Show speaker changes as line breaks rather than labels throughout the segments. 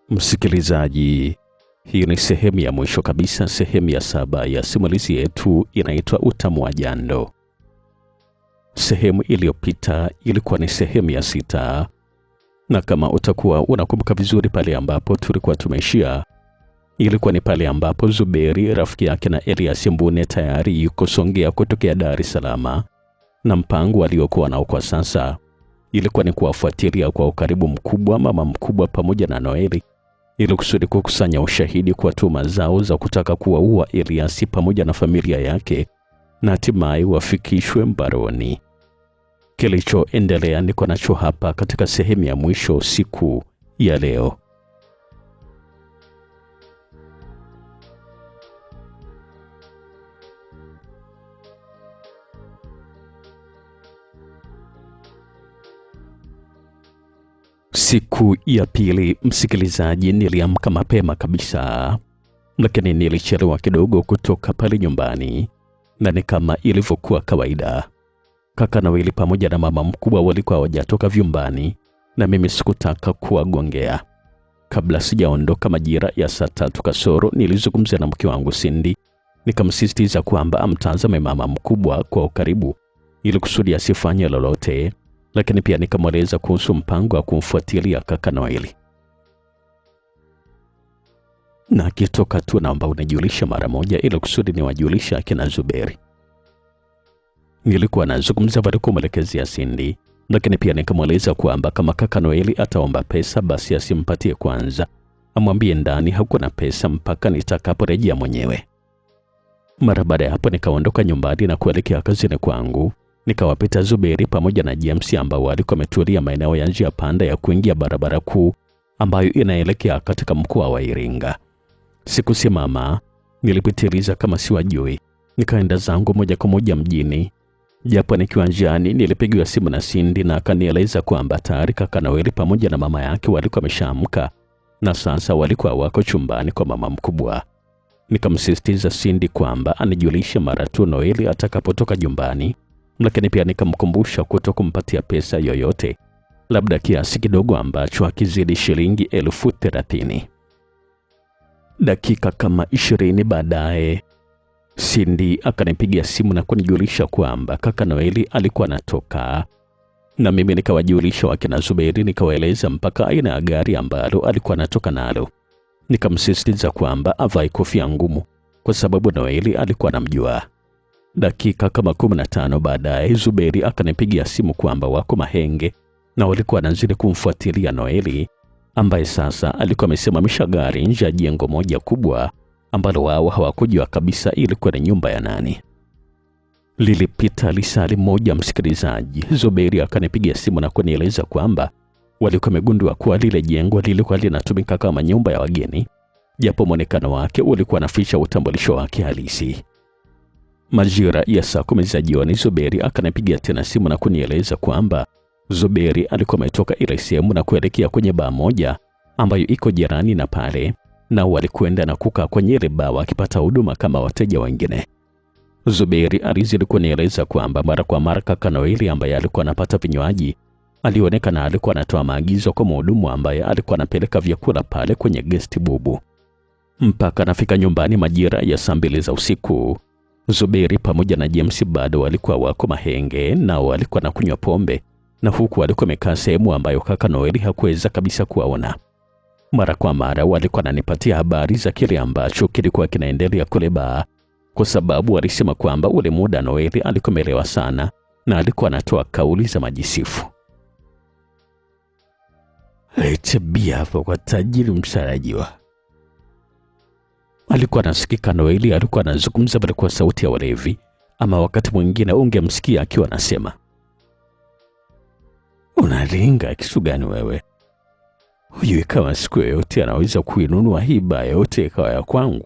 Msikilizaji, hii ni sehemu ya mwisho kabisa, sehemu ya 7 ya simulizi yetu inaitwa Utamu wa Jando. Sehemu iliyopita ilikuwa ni sehemu ya 6, na kama utakuwa unakumbuka vizuri pale ambapo tulikuwa tumeishia, ilikuwa ni pale ambapo Zuberi rafiki yake na Elias Mbune tayari yuko Songea kutokea Dar es Salaam, na mpango aliokuwa nao kwa sasa ilikuwa ni kuwafuatilia kwa ukaribu mkubwa mama mkubwa pamoja na Noeli ili kusudi kukusanya ushahidi kwa tuhuma zao za kutaka kuwaua Elias pamoja na familia yake na hatimaye wafikishwe mbaroni. Kilichoendelea niko nacho hapa katika sehemu ya mwisho siku ya leo. Siku ya pili, msikilizaji, niliamka mapema kabisa, lakini nilichelewa kidogo kutoka pale nyumbani, na ni kama ilivyokuwa kawaida. Kaka Noeli pamoja na mama mkubwa walikuwa hawajatoka vyumbani, na mimi sikutaka kuwagongea. Kabla sijaondoka majira ya saa 3 kasoro, nilizungumza na mke wangu Cindy, nikamsisitiza kwamba amtazame mama mkubwa kwa ukaribu ili kusudi asifanye lolote, lakini pia nikamweleza kuhusu mpango wa kumfuatilia kaka Noeli. Na akitoka tu naomba unijulisha mara moja ili kusudi niwajulisha akina Zuberi. Nilikuwa nazungumza bado kumwelekezea Cindy, lakini pia nikamweleza kwamba kama kaka Noeli ataomba pesa basi asimpatie kwanza, amwambie ndani hakuna pesa mpaka nitakaporejea mwenyewe. Mara baada ya hapo nikaondoka nyumbani na kuelekea kazini kwangu. Nikawapita Zuberi pamoja na James ambao walikuwa wametulia maeneo ya njia panda ya kuingia barabara kuu ambayo inaelekea katika mkoa wa Iringa. Sikusimama, nilipitiliza kama siwajui. Nikaenda zangu moja kwa moja mjini. Japo nikiwa njiani nilipigiwa simu na Cindy na akanieleza kwamba tayari kaka Noeli pamoja na mama yake walikuwa wameshaamka na sasa walikuwa wako chumbani kwa mama mkubwa. Nikamsisitiza Cindy kwamba anijulishe mara tu Noeli atakapotoka nyumbani, lakini pia nikamkumbusha kutokumpatia pesa yoyote, labda kiasi kidogo ambacho hakizidi shilingi 30,000. Dakika kama 20 baadaye Cindy akanipigia simu na kunijulisha kwamba kaka Noeli alikuwa anatoka, na mimi nikawajulisha wakina Zuberi, nikawaeleza mpaka aina ya gari ambalo alikuwa anatoka nalo. Nikamsisitiza kwamba avae kofia ngumu kwa sababu Noeli alikuwa anamjua. Dakika kama 15 baadaye Zuberi akanipigia simu kwamba wako Mahenge na walikuwa wanazidi kumfuatilia Noeli, ambaye sasa alikuwa amesimamisha gari nje ya jengo moja kubwa ambalo wao hawakujua kabisa ilikuwa ni nyumba ya nani. Lilipita lisali moja, msikilizaji, Zuberi akanipigia simu na kunieleza kwamba walikuwa wamegundua kuwa lile jengo lilikuwa linatumika kama nyumba ya wageni, japo muonekano wake ulikuwa unaficha utambulisho wake halisi. Majira ya saa 10 za jioni Zuberi akanipigia tena simu na kunieleza kwamba Zuberi alikuwa ametoka ile sehemu na kuelekea kwenye baa moja ambayo iko jirani na pale, na walikwenda na kukaa kwenye ile baa wakipata huduma kama wateja wengine. Zuberi alizidi kunieleza kwamba mara kwa mara kaka Noeli ambaye alikuwa anapata vinywaji alionekana alikuwa anatoa maagizo kwa mhudumu ambaye alikuwa anapeleka vyakula pale kwenye guest bubu. Mpaka nafika nyumbani majira ya saa 2 za usiku, Zuberi pamoja na James bado walikuwa wako Mahenge na walikuwa na kunywa pombe, na huku walikuwa wamekaa sehemu ambayo kaka Noeli hakuweza kabisa kuwaona. Mara kwa mara walikuwa wananipatia habari za kile ambacho kilikuwa kinaendelea kule baa, kwa sababu walisema kwamba ule muda Noeli alikuwa amelewa sana na alikuwa anatoa kauli za majisifu. Lete bia hapo kwa tajiri msarajiwa. Alikuwa anasikika Noeli alikuwa anazungumza bali kwa sauti ya walevi, ama wakati mwingine ungemsikia akiwa anasema, unaringa kisu gani wewe? Huyu kama siku yote anaweza kuinunua hii baa yote ikawa ya kwangu.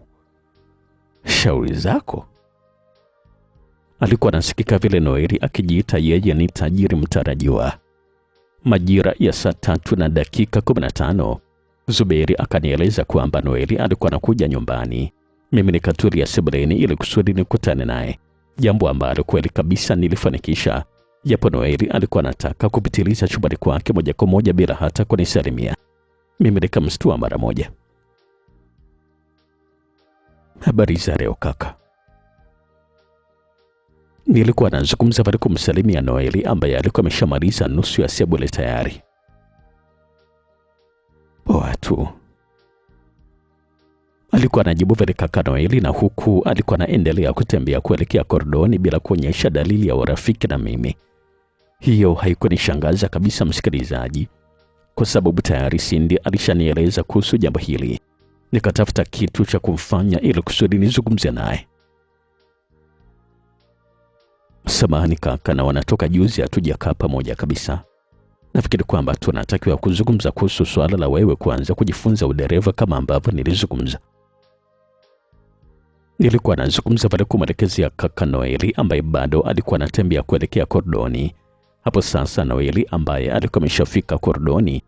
Shauri zako. Alikuwa anasikika vile Noeli akijiita yeye ni tajiri mtarajiwa. Majira ya saa 3 na dakika 15 Zuberi akanieleza kwamba Noeli alikuwa anakuja nyumbani. Mimi nikatulia sebuleni ili kusudi nikutane naye, jambo ambalo kweli kabisa nilifanikisha, japo Noeli alikuwa anataka kupitiliza chumbani kwake moja kwa moja bila hata kunisalimia. Mimi nikamstua mara moja. Habari za leo kaka. Nilikuwa nazungumza pale kumsalimia Noeli ambaye alikuwa ameshamaliza nusu ya sebule tayari. Poa tu, alikuwa anajibu vile kaka Noeli, na huku alikuwa anaendelea kutembea kuelekea koridoni bila kuonyesha dalili ya urafiki na mimi. Hiyo haikunishangaza kabisa msikilizaji, kwa sababu tayari Cindy alishanieleza kuhusu jambo hili. Nikatafuta kitu cha kumfanya ili kusudi nizungumze naye. Samahani kaka, na wanatoka juzi hatujakaa pamoja kabisa. Nafikiri kwamba tunatakiwa kuzungumza kuhusu swala la wewe kuanza kujifunza udereva kama ambavyo nilizungumza. Nilikuwa nazungumza pale kumwelekezea kaka Noeli ambaye bado alikuwa anatembea kuelekea koridoni. Hapo sasa Noeli ambaye alikuwa ameshafika koridoni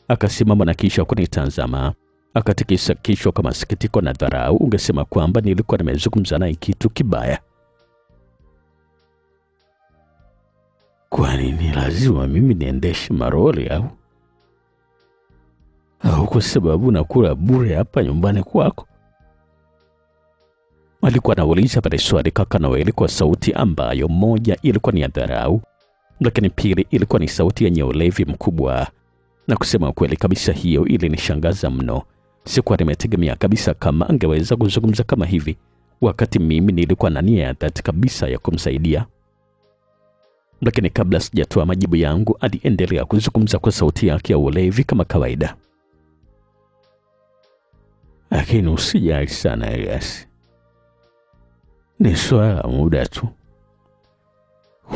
akasimama na kisha kunitazama, akatikisa kichwa kama sikitiko na dharau. Ungesema kwamba nilikuwa nimezungumza naye kitu kibaya. Kwani ni lazima mimi niendeshe maroli au kwa sababu nakula bure hapa nyumbani kwako? Alikuwa anauliza pale swali kaka Noeli kwa sauti ambayo moja ilikuwa ni ya dharau, lakini pili ilikuwa ni sauti yenye ulevi mkubwa. Na kusema kweli kabisa, hiyo ilinishangaza mno. Sikuwa nimetegemea kabisa kama angeweza kuzungumza kama hivi, wakati mimi nilikuwa na nia ya dhati kabisa ya kumsaidia. Lakini kabla sijatoa majibu yangu, aliendelea kuzungumza kwa sauti yake ya ulevi kama kawaida. Lakini usijali sana Elias, ni swala muda tu.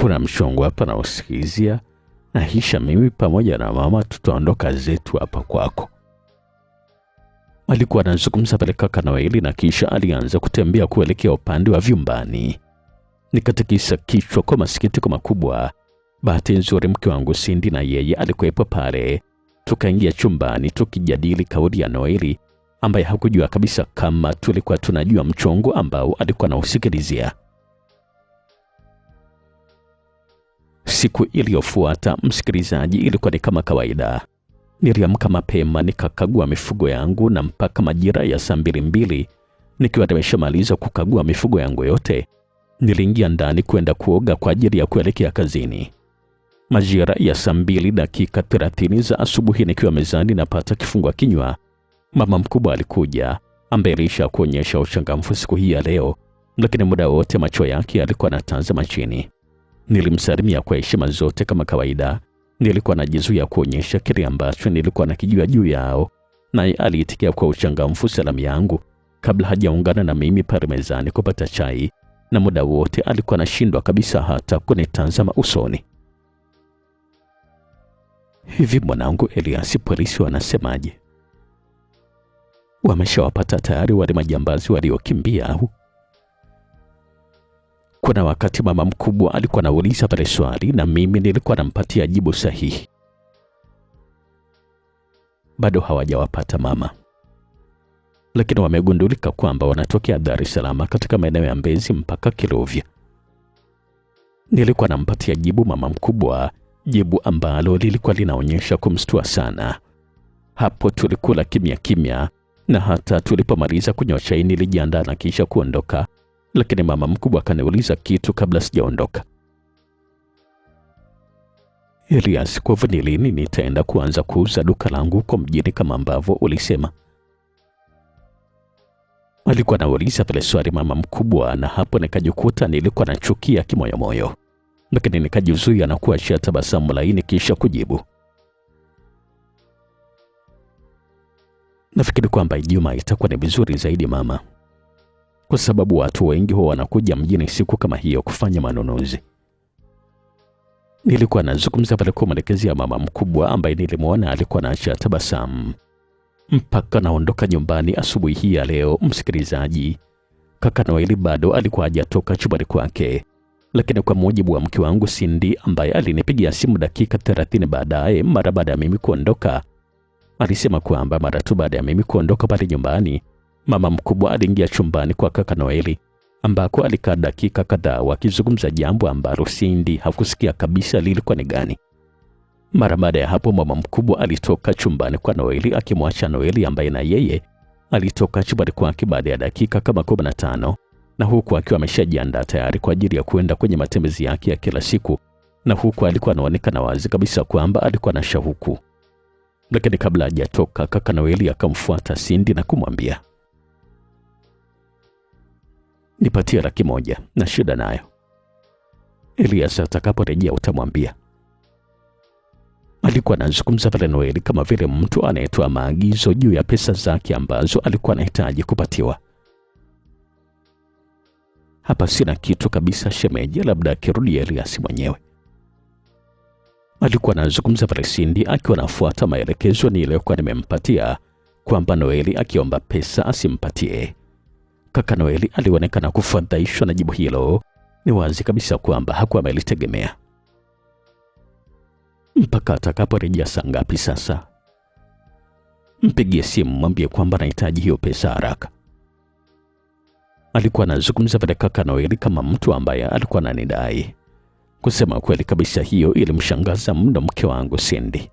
Kuna mchongo hapa na usikizia, na hisha mimi pamoja na mama tutaondoka zetu hapa kwako. Alikuwa anazungumza pale kaka Noeli, na kisha alianza kutembea kuelekea upande wa vyumbani. Nikatikisa kichwa kwa masikitiko makubwa. Bahati nzuri mke wangu Cindy na yeye alikuwepo pale. Tukaingia chumbani tukijadili kauli ya Noeli ambaye hakujua kabisa kama tulikuwa tunajua mchongo ambao alikuwa anausikilizia. Siku iliyofuata msikilizaji, ilikuwa ni kama kawaida. Niliamka mapema nikakagua mifugo yangu, na mpaka majira ya saa 2 nikiwa nimeshamaliza kukagua mifugo yangu yote, niliingia ndani kwenda kuoga kwa ajili ya kuelekea kazini. Majira ya saa 2:30 za asubuhi, nikiwa mezani napata kifungua kinywa, mama mkubwa alikuja ambaye alisha kuonyesha uchangamfu siku hii ya leo, lakini muda wote macho yake alikuwa anatazama chini. Nilimsalimia kwa heshima zote kama kawaida. Nilikuwa najizuia kuonyesha kile ambacho nilikuwa nakijua juu yao, naye aliitikia kwa uchangamfu salamu yangu kabla hajaungana na mimi pale mezani kupata chai, na muda wote alikuwa anashindwa kabisa hata kunitazama usoni. Hivi mwanangu Elias, polisi wanasemaje? Wameshawapata tayari wale majambazi waliokimbia au? Kuna wakati mama mkubwa alikuwa anauliza pale swali, na mimi nilikuwa nampatia jibu sahihi. Bado hawajawapata mama, lakini wamegundulika kwamba wanatokea Dar es Salaam katika maeneo ya Mbezi mpaka Kiluvya. Nilikuwa nampatia jibu mama mkubwa, jibu ambalo lilikuwa linaonyesha kumstua sana. Hapo tulikula kimya kimya, na hata tulipomaliza kunywa chai nilijiandaa na kisha kuondoka, lakini mama mkubwa akaniuliza kitu kabla sijaondoka. Elias, kwa lini nitaenda kuanza kuuza duka langu huko mjini kama ambavyo ulisema? Alikuwa anauliza pale swali mama mkubwa, na hapo nikajikuta nilikuwa nachukia kimoyomoyo, lakini nikajizuia na kuachia tabasamu laini kisha kujibu. Nafikiri kwamba Ijumaa itakuwa ni vizuri zaidi mama, kwa sababu watu wengi huwa wanakuja mjini siku kama hiyo kufanya manunuzi. Nilikuwa nazungumza pale kumwelekezea mama mkubwa ambaye nilimwona alikuwa anaacha tabasamu mpaka naondoka nyumbani asubuhi hii ya leo. Msikilizaji, kaka Noeli bado alikuwa hajatoka chumbani kwake, lakini kwa mujibu wa mke wangu Cindy ambaye alinipigia simu dakika 30 baadaye mara baada ya mimi kuondoka, alisema kwamba mara tu baada ya mimi kuondoka pale nyumbani, mama mkubwa aliingia chumbani kwa kaka Noeli ambako alikaa dakika kadhaa wakizungumza jambo ambalo Cindy hakusikia kabisa lilikuwa ni gani. Mara baada ya hapo, mama mkubwa alitoka chumbani kwa Noeli akimwacha Noeli ambaye na yeye alitoka chumbani kwake baada ya dakika kama 15, na huku akiwa ameshajiandaa tayari kwa ajili ya kwenda kwenye matembezi yake ya kila siku, na huku alikuwa anaonekana wazi kabisa kwamba alikuwa na shauku. Lakini kabla hajatoka, kaka Noeli akamfuata Cindy na kumwambia, nipatie 100,000 na shida nayo. Elias atakaporejea utamwambia. Alikuwa anazungumza pale Noeli kama vile mtu anayetoa maagizo juu ya pesa zake ambazo alikuwa anahitaji kupatiwa. Hapa sina kitu kabisa shemeji, labda akirudi Elias mwenyewe. Alikuwa anazungumza pale Cindy akiwa anafuata maelekezo niliyokuwa nimempatia kwamba Noeli akiomba pesa asimpatie. Kaka Noeli alionekana kufadhaishwa na jibu hilo. Ni wazi kabisa kwamba hakuwa amelitegemea. Mpaka atakaporejea saa ngapi sasa? Mpigie simu mwambie kwamba anahitaji hiyo pesa haraka. Alikuwa anazungumza pale kaka Noeli kama mtu ambaye alikuwa ananidai. Kusema kweli kabisa, hiyo ilimshangaza mno mke wangu Cindy.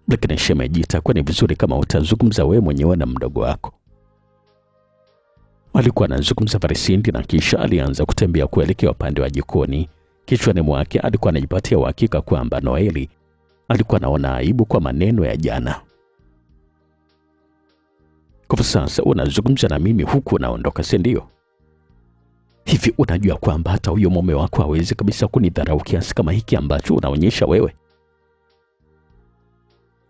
Lakini shemeji, itakuwa ni vizuri kama utazungumza wewe mwenyewe na mdogo wako. Alikuwa anazungumza pale Cindy na kisha alianza kutembea kuelekea upande wa jikoni. Kichwani mwake alikuwa anajipatia uhakika kwamba Noeli alikuwa anaona aibu kwa maneno ya jana. Kwa sasa unazungumza na mimi huku unaondoka, si ndio? Hivi unajua kwamba hata huyo mume wako hawezi kabisa kunidharau kiasi kama hiki ambacho unaonyesha wewe?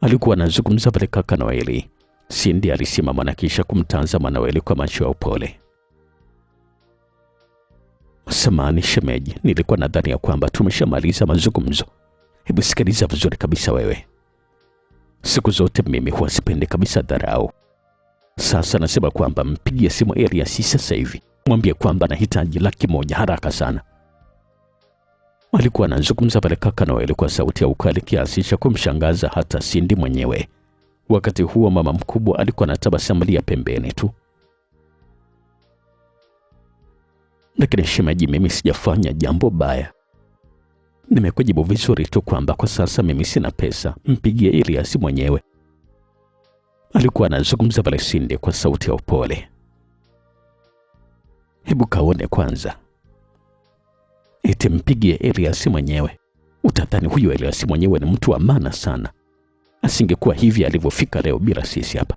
Alikuwa anazungumza pale kaka Noeli. Cindy alisimama na kisha kumtazama Noeli kwa macho ya upole. Samahani shemeji, nilikuwa nadhani ya kwamba tumeshamaliza mazungumzo. Hebu sikiliza vizuri kabisa wewe. Siku zote mimi huwa sipendi kabisa dharau. Sasa nasema kwamba mpigie simu Elias sasa hivi. Mwambie kwamba nahitaji 100,000 haraka sana. Alikuwa anazungumza pale kaka Noeli kwa sauti ya ukali kiasi cha kumshangaza hata Cindy mwenyewe. Wakati huo mama mkubwa alikuwa anatabasamu pembeni tu. Lakini shemeji, mimi sijafanya jambo baya. Nimekujibu vizuri tu kwamba kwa sasa mimi sina pesa. Mpigie Elias mwenyewe. Alikuwa anazungumza pale Cindy kwa sauti ya upole. Hebu kaone kwanza. Eti mpigie Elias mwenyewe. Utadhani huyo Elias mwenyewe ni mtu wa maana sana. Asingekuwa hivi alivyofika leo bila sisi hapa.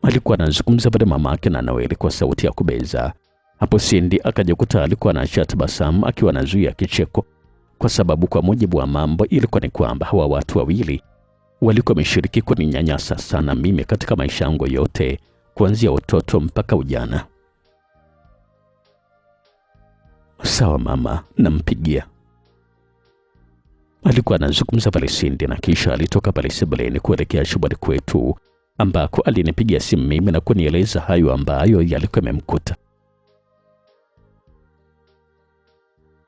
Alikuwa anazungumza pale mama yake na Noeli kwa sauti ya kubeza. Hapo Cindy akajikuta alikuwa anaacha tabasamu akiwa anazuia kicheko, kwa sababu kwa mujibu wa mambo ilikuwa ni kwamba hawa watu wawili walikuwa wameshiriki kuninyanyasa sana mimi katika maisha yangu yote, kuanzia utoto mpaka ujana. Sawa mama, nampigia. Alikuwa anazungumza pale Cindy na kisha alitoka pale sebuleni kuelekea chumbani kwetu ambako alinipigia simu mimi na kunieleza hayo ambayo yalikuwa yamemkuta.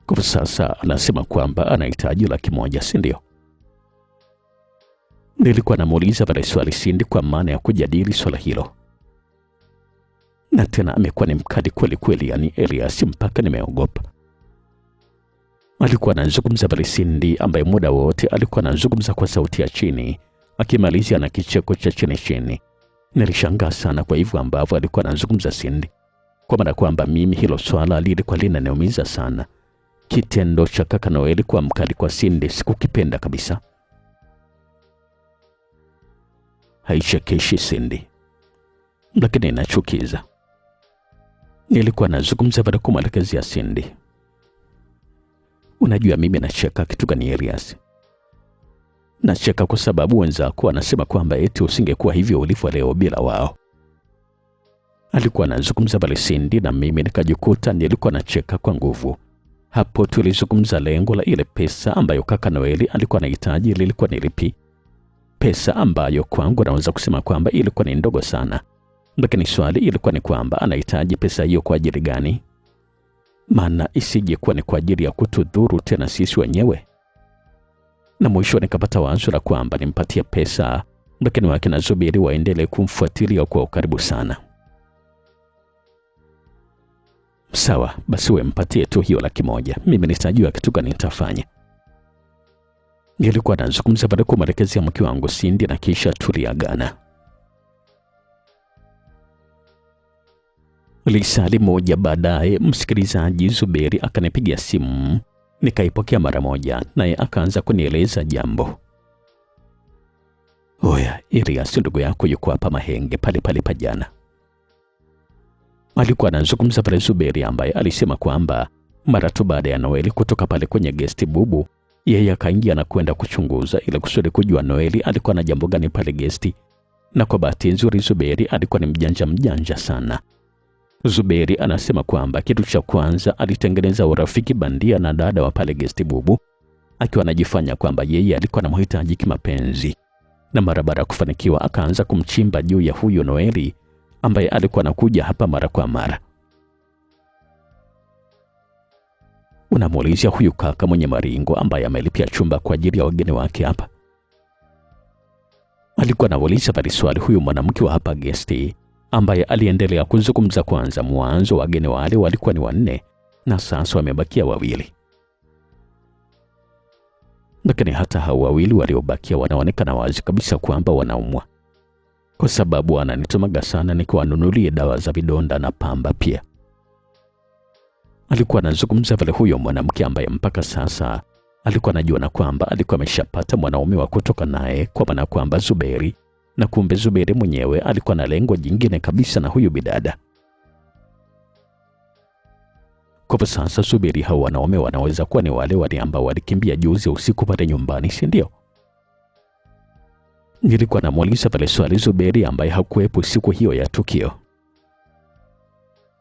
Kwa sasa anasema kwamba anahitaji 100,000, si ndio? Nilikuwa namuuliza pale swali Cindy kwa maana ya kujadili swala hilo. Na tena amekuwa ni mkali kweli kweli, yani Elias, mpaka nimeogopa. Alikuwa anazungumza pale Cindy ambaye muda wote alikuwa anazungumza kwa sauti ya chini, akimalizia na kicheko cha chini chini. Nilishangaa sana kwa hivyo ambavyo alikuwa anazungumza Cindy, kwa maana kwamba mimi hilo swala lilikuwa linaniumiza sana. Kitendo cha kaka Noeli kwa mkali kwa Cindy sikukipenda kabisa. Haichekeshi Cindy, lakini inachukiza. Nilikuwa nazungumza baada kumwelekezea Cindy. Unajua mimi nacheka kitu gani Elias? Nacheka kwa sababu wenzako wanasema kwamba eti usingekuwa hivyo ulivyo leo bila wao. Alikuwa anazungumza pale Cindy na mimi nikajikuta nilikuwa nacheka kwa nguvu. Hapo tulizungumza lengo la ile pesa ambayo kaka Noeli alikuwa anahitaji lilikuwa ni lipi. Pesa ambayo kwangu naweza kusema kwamba ilikuwa ni ndogo sana. Lakini swali ilikuwa ni kwamba anahitaji pesa hiyo kwa ajili gani? Maana isije kuwa ni kwa ajili ya kutudhuru tena sisi wenyewe. Na mwisho nikapata wazo la kwamba nimpatie pesa, lakini wake na Zuberi waendelee kumfuatilia kwa ukaribu sana. Sawa, basi wewe mpatie tu hiyo 100,000. Mimi nitajua kitu gani nitafanya. Nilikuwa nazungumza baada kumwelekezea mke wangu Cindy na kisha tuliagana. Lisali moja baadaye, msikilizaji, Zuberi akanipigia simu. Nikaipokea mara moja, naye akaanza kunieleza jambo. Oya, Elias ndugu yako yuko hapa Mahenge pale pa jana. Alikuwa anazungumza pale Zuberi, ambaye alisema kwamba mara tu baada ya Noeli kutoka pale kwenye gesti bubu, yeye akaingia na kwenda kuchunguza ili kusudi kujua Noeli alikuwa na jambo gani pale gesti. Na kwa bahati nzuri Zuberi alikuwa ni mjanja sana. Zuberi anasema kwamba kitu cha kwanza alitengeneza urafiki bandia na dada wa pale gesti bubu, akiwa anajifanya kwamba yeye alikuwa na mhitaji kimapenzi. Na mara baada ya kufanikiwa akaanza kumchimba juu ya huyo Noeli ambaye alikuwa anakuja hapa mara kwa mara. Unamuulizia huyu kaka mwenye maringo ambaye amelipia chumba kwa ajili ya wageni wake hapa. Alikuwa anauliza pale swali huyu mwanamke wa hapa gesti, ambaye aliendelea kuzungumza. Kwanza mwanzo wageni wale walikuwa ni 4 na sasa wamebakia 2. Lakini hata hao 2 waliobakia wanaonekana wazi kabisa kwamba wanaumwa, kwa sababu ananitumaga sana nikiwanunulie dawa za vidonda na pamba pia. Alikuwa anazungumza vile huyo mwanamke ambaye mpaka sasa alikuwa anajua na kwamba alikuwa ameshapata mwanaume wa kutoka naye, kwa maana kwamba Zuberi, na kumbe Zuberi mwenyewe alikuwa na lengo jingine kabisa na huyu bidada. Kwa sasa Zuberi, hao wanaume wanaweza kuwa ni wale ambao walikimbia juzi usiku pale nyumbani, si ndio? Nilikuwa namuuliza pale swali Zuberi ambaye hakuwepo siku hiyo ya tukio.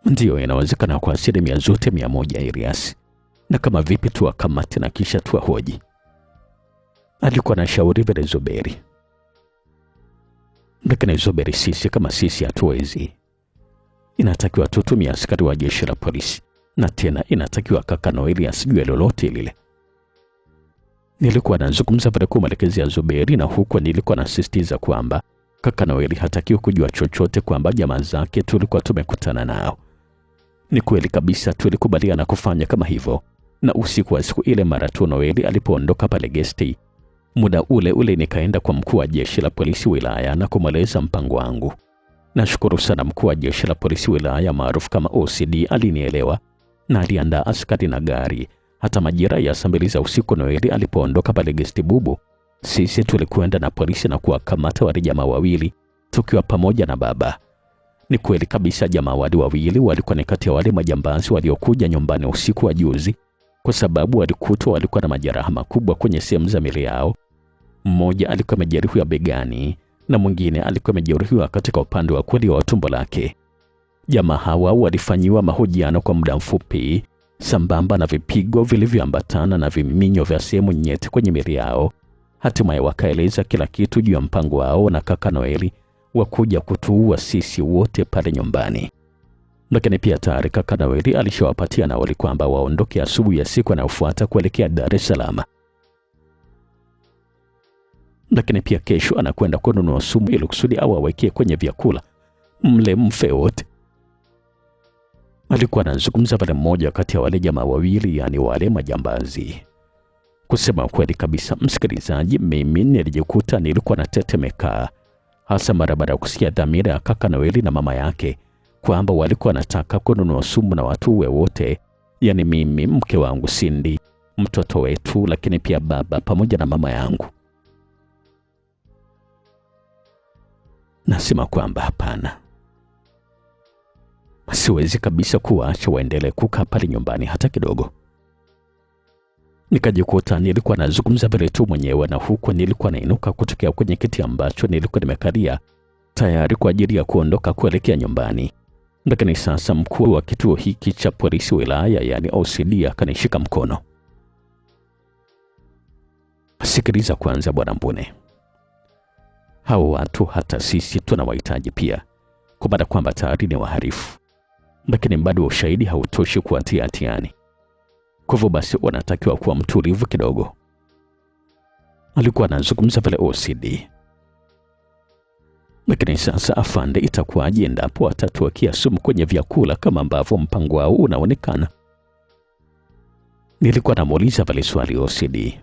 Ndio, inawezekana kwa 100% Elias. Na kama vipi tuwakamate na kisha tuwahoji? Alikuwa na shauri vile Zuberi. Lakini Zuberi, sisi kama sisi hatuwezi. Inatakiwa tutumie askari wa jeshi la polisi, na tena inatakiwa kaka Noeli asijue lolote lile. Nilikuwa nazungumza vile kumwelekezea Zuberi, na huko nilikuwa nasisitiza kwamba kaka Noeli hatakiwi kujua chochote, kwamba jamaa zake tulikuwa tumekutana nao. Ni kweli kabisa, tulikubaliana kufanya kama hivyo. Na usiku wa siku ile mara tu Noeli alipoondoka pale gesti, muda ule nikaenda kwa mkuu wa jeshi la polisi wilaya na kumweleza mpango wangu. Nashukuru sana mkuu wa jeshi la polisi wilaya maarufu kama OCD alinielewa na aliandaa askari na gari. Hata majira ya 2 za usiku Noeli alipoondoka pale gesti bubu, sisi tulikwenda na polisi na kuwakamata wale jamaa 2 tukiwa pamoja na baba. Ni kweli kabisa, jamaa wale 2 walikuwa ni kati ya wale majambazi waliokuja nyumbani usiku wa juzi, kwa sababu walikuwa na majeraha makubwa kwenye sehemu za miili yao. Mmoja alikuwa amejeruhiwa begani na mwingine alikuwa amejeruhiwa katika upande wa kulia wa tumbo lake. Jamaa hawa walifanyiwa mahojiano kwa muda mfupi, sambamba na vipigo vilivyoambatana na viminyo vya sehemu nyeti kwenye miili yao. Hatimaye wakaeleza kila kitu juu ya mpango wao na kaka Noeli wa kuja kutuua sisi wote pale nyumbani. Lakini pia tayari kaka Noeli alishawapatia nauli kwamba waondoke asubuhi ya siku inayofuata kuelekea Dar es Salaam. Lakini pia kesho anakwenda kununua sumu ili kusudi awawekee kwenye vyakula mle mfe wote. Alikuwa anazungumza pale mmoja kati ya wale jamaa 2, yani wale majambazi. Kusema kweli kabisa, msikilizaji, mimi nilijikuta nilikuwa natetemeka, hasa mara baada ya kusikia dhamira ya kaka Noeli na mama yake kwamba walikuwa wanataka kununua sumu na watu wote, yani mimi, mke wangu Cindy, mtoto wetu, lakini pia baba pamoja na mama yangu. Nasema kwamba hapana, siwezi kabisa kuwaacha waendelee kukaa pale nyumbani hata kidogo. Nikajikuta nilikuwa nazungumza vile tu mwenyewe, na huko nilikuwa nainuka kutokea kwenye kiti ambacho nilikuwa nimekalia tayari kwa ajili ya kuondoka kuelekea nyumbani. Lakini sasa mkuu wa kituo hiki cha polisi wilaya, yani OCD, akanishika mkono. Sikiliza kwanza bwana Mbune, hao watu hata sisi tunawahitaji pia, kwa maana kwamba tayari ni wahalifu, lakini bado ushahidi hautoshi kuwatia hatiani. Kwa hivyo basi wanatakiwa kuwa mtulivu kidogo. Alikuwa anazungumza pale OCD. Lakini sasa afande, itakuwaje endapo atatuwekea sumu kwenye vyakula kama ambavyo mpango wao unaonekana? Nilikuwa namuuliza pale swali OCD.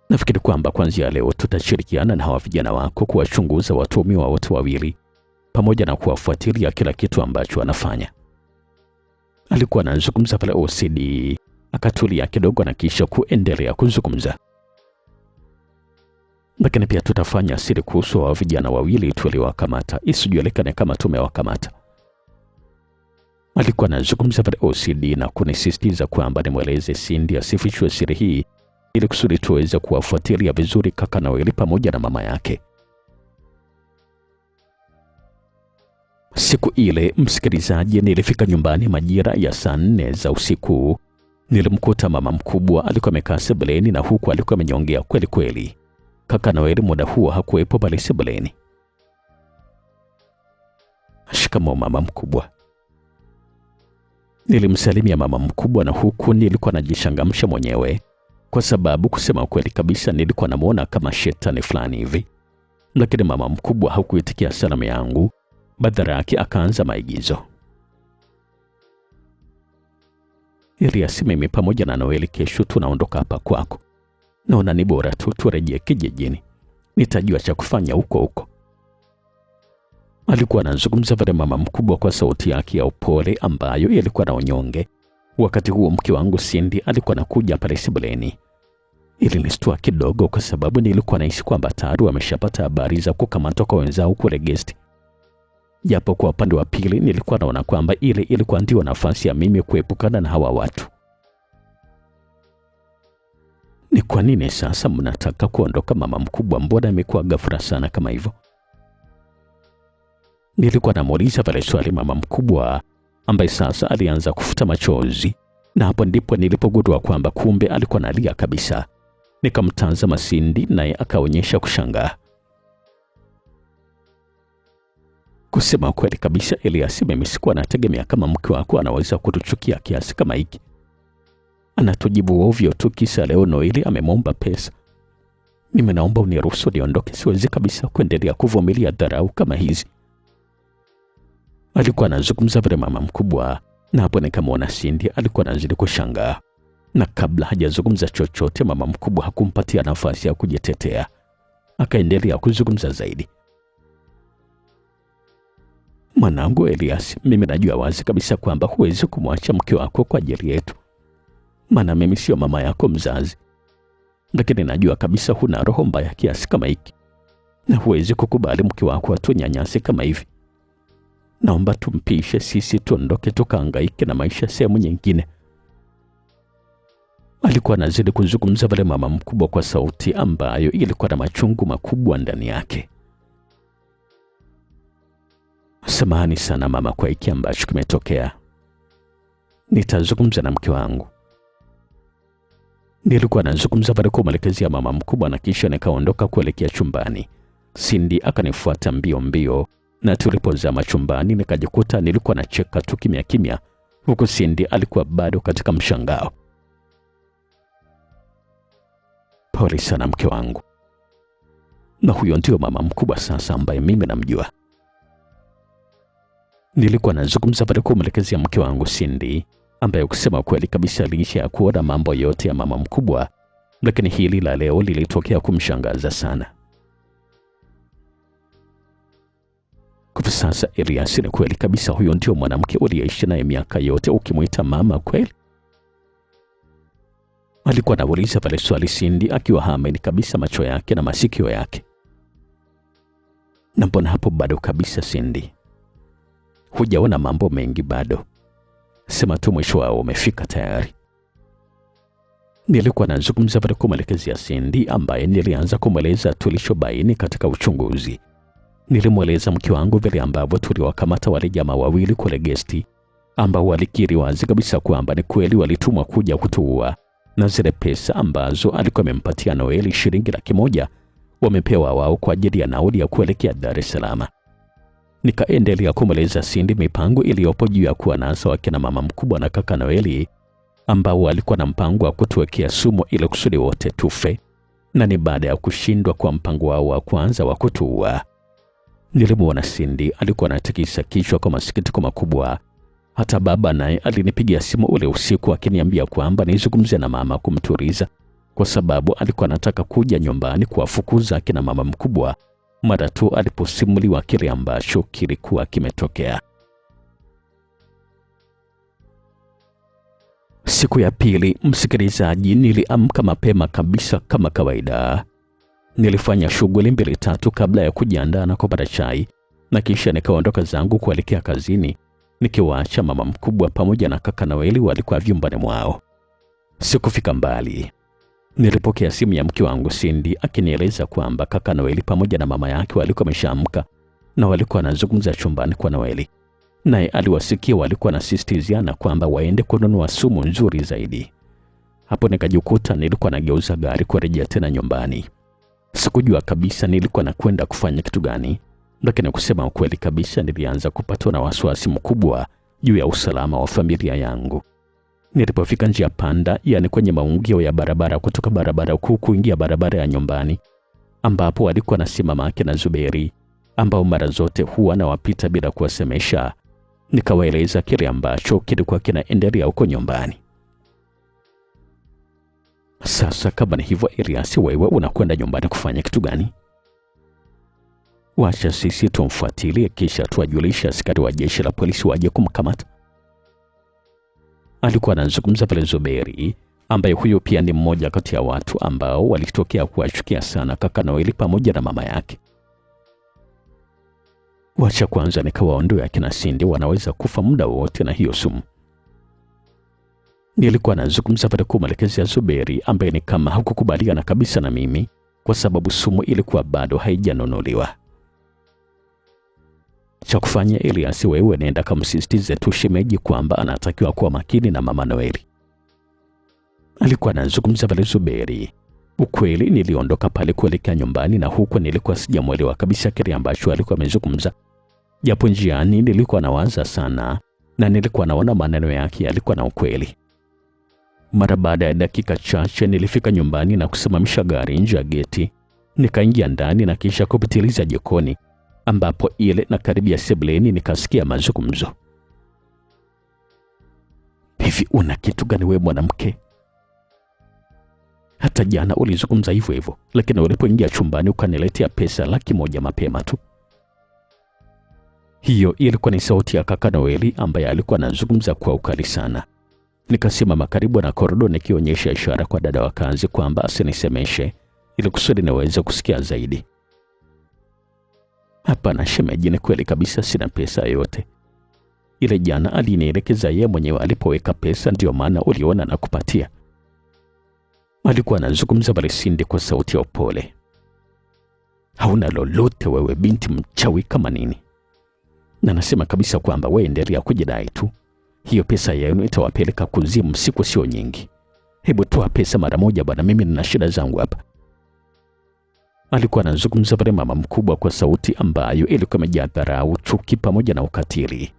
Nafikiri kwamba kuanzia leo tutashirikiana na hawa vijana wako kuwachunguza watuhumiwa wote wawili pamoja na kuwafuatilia kila kitu ambacho wanafanya. Alikuwa anazungumza pale OCD, akatulia kidogo na kisha kuendelea kuzungumza. Lakini pia tutafanya siri kuhusu wa vijana wawili tuliwakamata, isijulikane kama tumewakamata. Alikuwa anazungumza pale OCD na kunisisitiza kwamba nimweleze Cindy asifichwe siri hii ili kusudi tuweze kuwafuatilia vizuri kaka Noeli pamoja na mama yake. Siku ile, msikilizaji, nilifika nyumbani majira ya saa 4 za usiku. Nilimkuta mama mkubwa alikuwa amekaa sebuleni na huku alikuwa amenyongea kweli kweli. Kaka Noeli muda huo hakuwepo pale sebuleni. Shikamoo mama mkubwa. Nilimsalimia mama mkubwa na huku nilikuwa najishangamsha mwenyewe kwa sababu kusema kweli kabisa nilikuwa namuona kama shetani fulani hivi. Lakini mama mkubwa hakuitikia salamu yangu, badala yake akaanza maigizo. Elias, mimi pamoja na Noeli kesho tunaondoka hapa kwako. Naona ni bora tu turejee kijijini. Nitajua cha kufanya huko. Alikuwa anazungumza vile mama mkubwa kwa sauti yake ya upole ambayo ilikuwa na unyonge. Wakati huo mke wangu Cindy alikuwa anakuja pale sebuleni. Ilinistua kidogo kwa sababu nilikuwa nahisi kwamba tayari wameshapata habari za kukamatwa kwa wenzao kule guest. Japo kwa upande wa pili nilikuwa naona kwamba ile ilikuwa ndio nafasi ya mimi kuepukana na hawa watu. Ni kwa nini sasa mnataka kuondoka mama mkubwa? Mbona imekuwa ghafla sana kama hivyo? Nilikuwa namuuliza pale swali mama mkubwa ambaye sasa alianza kufuta machozi, na hapo ndipo nilipogundua kwamba kumbe alikuwa analia kabisa. Nikamtazama Cindy naye akaonyesha kushangaa. Kusema kweli kabisa Elias, mimi sikuwa nategemea kama mke wako anaweza kutuchukia kiasi kama hiki. Anatujibu ovyo tu kisa leo Noeli amemwomba pesa. Mimi naomba uniruhusu niondoke, siwezi kabisa kuendelea kuvumilia dharau kama hizi. Alikuwa anazungumza vile mama mkubwa, na hapo nikamwona Cindy alikuwa anazidi kushangaa. Na kabla hajazungumza chochote mama mkubwa hakumpatia nafasi ya kujitetea. Akaendelea kuzungumza zaidi. Mwanangu Elias, mimi najua wazi kabisa kwamba huwezi kumwacha mke wako kwa ajili yetu. Maana mimi sio mama yako mzazi. Lakini najua kabisa huna roho mbaya kiasi kama hiki. Na huwezi kukubali mke wako atunyanyase kama hivi. Naomba tumpishe sisi tuondoke tukahangaike na maisha sehemu nyingine. Alikuwa anazidi kuzungumza pale mama mkubwa kwa sauti ambayo ilikuwa na machungu makubwa ndani yake. Samahani sana mama kwa hiki ambacho kimetokea. Nitazungumza na mke wangu. Nilikuwa nazungumza pale kwa mwelekezi ya mama mkubwa na kisha nikaondoka kuelekea chumbani. Cindy akanifuata mbio na tulipozama chumbani nikajikuta nilikuwa nacheka tu kimya kimya huku Cindy alikuwa bado katika mshangao. Pole sana mke wangu. Na huyo ndio mama mkubwa sasa ambaye mimi namjua. Nilikuwa nazungumza pale kwa mwelekezi ya mke wangu Cindy ambaye kusema kweli kabisa licha ya kuona mambo yote ya mama mkubwa, lakini hili la leo lilitokea kumshangaza sana. Kwa sasa Elias, ni kweli kabisa huyo ndio mwanamke uliyeishi naye miaka yote ukimuita mama kweli? Alikuwa anauliza pale swali Cindy akiwa haamini kabisa macho yake na masikio yake. Na mbona hapo bado kabisa Cindy? Hujaona mambo mengi bado? Sema tu mwisho wao umefika tayari. Nilikuwa nazungumza pale kwa mwelekezi ya Cindy ambaye nilianza kumweleza tulichobaini katika uchunguzi. Nilimweleza mke wangu vile ambavyo tuliwakamata wale jamaa wawili kule gesti ambao walikiri wazi kabisa kwamba ni kweli walitumwa kuja kutuua, na zile pesa ambazo alikuwa amempatia Noeli shilingi 100,000 wamepewa wao kwa ajili ya nauli ya kuelekea Dar es Salaam. Nikaendelea kumweleza Cindy mipango iliyopo juu ya kuwanasa wakina mama mkubwa na kaka Noeli ambao walikuwa na mpango wa kutuwekea sumu ili kusudi wote tufe, na ni baada ya kushindwa kwa mpango wao wa kwanza wa kutuua Nilimwona Cindy alikuwa anatikisa kichwa kwa masikitiko makubwa. Hata baba naye alinipigia simu ule usiku akiniambia kwamba nizungumze na mama kumtuliza, kwa sababu alikuwa anataka kuja nyumbani kuwafukuza akina mama mkubwa mara tu aliposimuliwa kile ambacho kilikuwa kimetokea. Siku ya pili, msikilizaji, niliamka mapema kabisa kama kawaida. Nilifanya shughuli 2-3 kabla ya kujiandaa na kupata chai, na kisha nikaondoka zangu kuelekea kazini, nikiwaacha mama mkubwa pamoja na kaka Noeli walikuwa vyumbani mwao. Sikufika mbali, nilipokea simu ya mke wangu Cindy akinieleza kwamba kaka Noeli pamoja na mama yake walikuwa wameshaamka na walikuwa wanazungumza chumbani kwa Noeli. Naye aliwasikia walikuwa wanasisitiziana kwamba waende kununua sumu nzuri zaidi. Hapo nikajikuta nilikuwa nageuza gari kurejea tena nyumbani. Sikujua kabisa nilikuwa nakwenda kufanya kitu gani, lakini kusema ukweli kabisa nilianza kupatwa na wasiwasi mkubwa juu ya usalama wa familia yangu. Nilipofika njia panda, yani kwenye maungio ya barabara kutoka barabara kuu kuingia barabara ya nyumbani, ambapo walikuwa nasimama akina Zuberi, ambao mara zote huwa nawapita bila kuwasemesha, nikawaeleza kile ambacho kilikuwa kinaendelea huko nyumbani. Sasa kama ni hivyo Elias, wewe unakwenda nyumbani kufanya kitu gani? Wacha sisi tumfuatilie kisha tuwajulisha askari wa jeshi la polisi waje kumkamata. Alikuwa anazungumza pale Zuberi, ambaye huyo pia ni mmoja kati ya watu ambao walitokea kuwachukia sana kaka Noeli pamoja na mama yake. Wacha kwanza nikawaondoe akina Cindy, wanaweza kufa muda wote na hiyo sumu. Nilikuwa nazungumza pale kumwelekezea Zuberi, ambaye ni kama hakukubaliana kabisa na mimi kwa sababu sumu ilikuwa bado haijanunuliwa. Cha kufanya Elias, wewe nenda kamsisitize tu shemeji kwamba anatakiwa kuwa makini na mama Noeli. Alikuwa anazungumza pale Zuberi. Ukweli niliondoka pale kuelekea nyumbani na huko nilikuwa sijamuelewa kabisa kile ambacho alikuwa amezungumza. Japo njiani nilikuwa nawaza sana na nilikuwa naona maneno yake yalikuwa na ukweli. Mara baada ya dakika chache nilifika nyumbani na kusimamisha gari nje ya geti. Nikaingia ndani na kisha kupitiliza jikoni, ambapo ile na karibia sebuleni nikasikia mazungumzo. Hivi una kitu gani wewe mwanamke? Hata jana ulizungumza hivyo hivyo, lakini ulipoingia chumbani ukaniletea pesa 100,000 mapema tu. Hiyo ilikuwa ni sauti ya kaka Noeli ambaye alikuwa anazungumza kwa ukali sana. Nikasimama karibu na korido nikionyesha ishara kwa dada wa kazi kwamba asinisemeshe ili kusudi niweze kusikia zaidi. Hapana shemeji, ni kweli kabisa sina pesa yote. Ile jana alinielekeza yeye mwenyewe alipoweka pesa, ndio maana uliona na kupatia. Alikuwa anazungumza pale Cindy kwa sauti ya upole. Hauna lolote wewe binti mchawi kama nini. Na nasema kabisa kwamba wewe endelea kujidai tu. Hiyo pesa yenu itawapeleka kuzimu siku sio nyingi. Hebu toa pesa mara moja bwana, mimi nina shida zangu hapa. Alikuwa anazungumza pale mama mkubwa kwa sauti ambayo ilikuwa imejaa dharau, chuki pamoja na ukatili.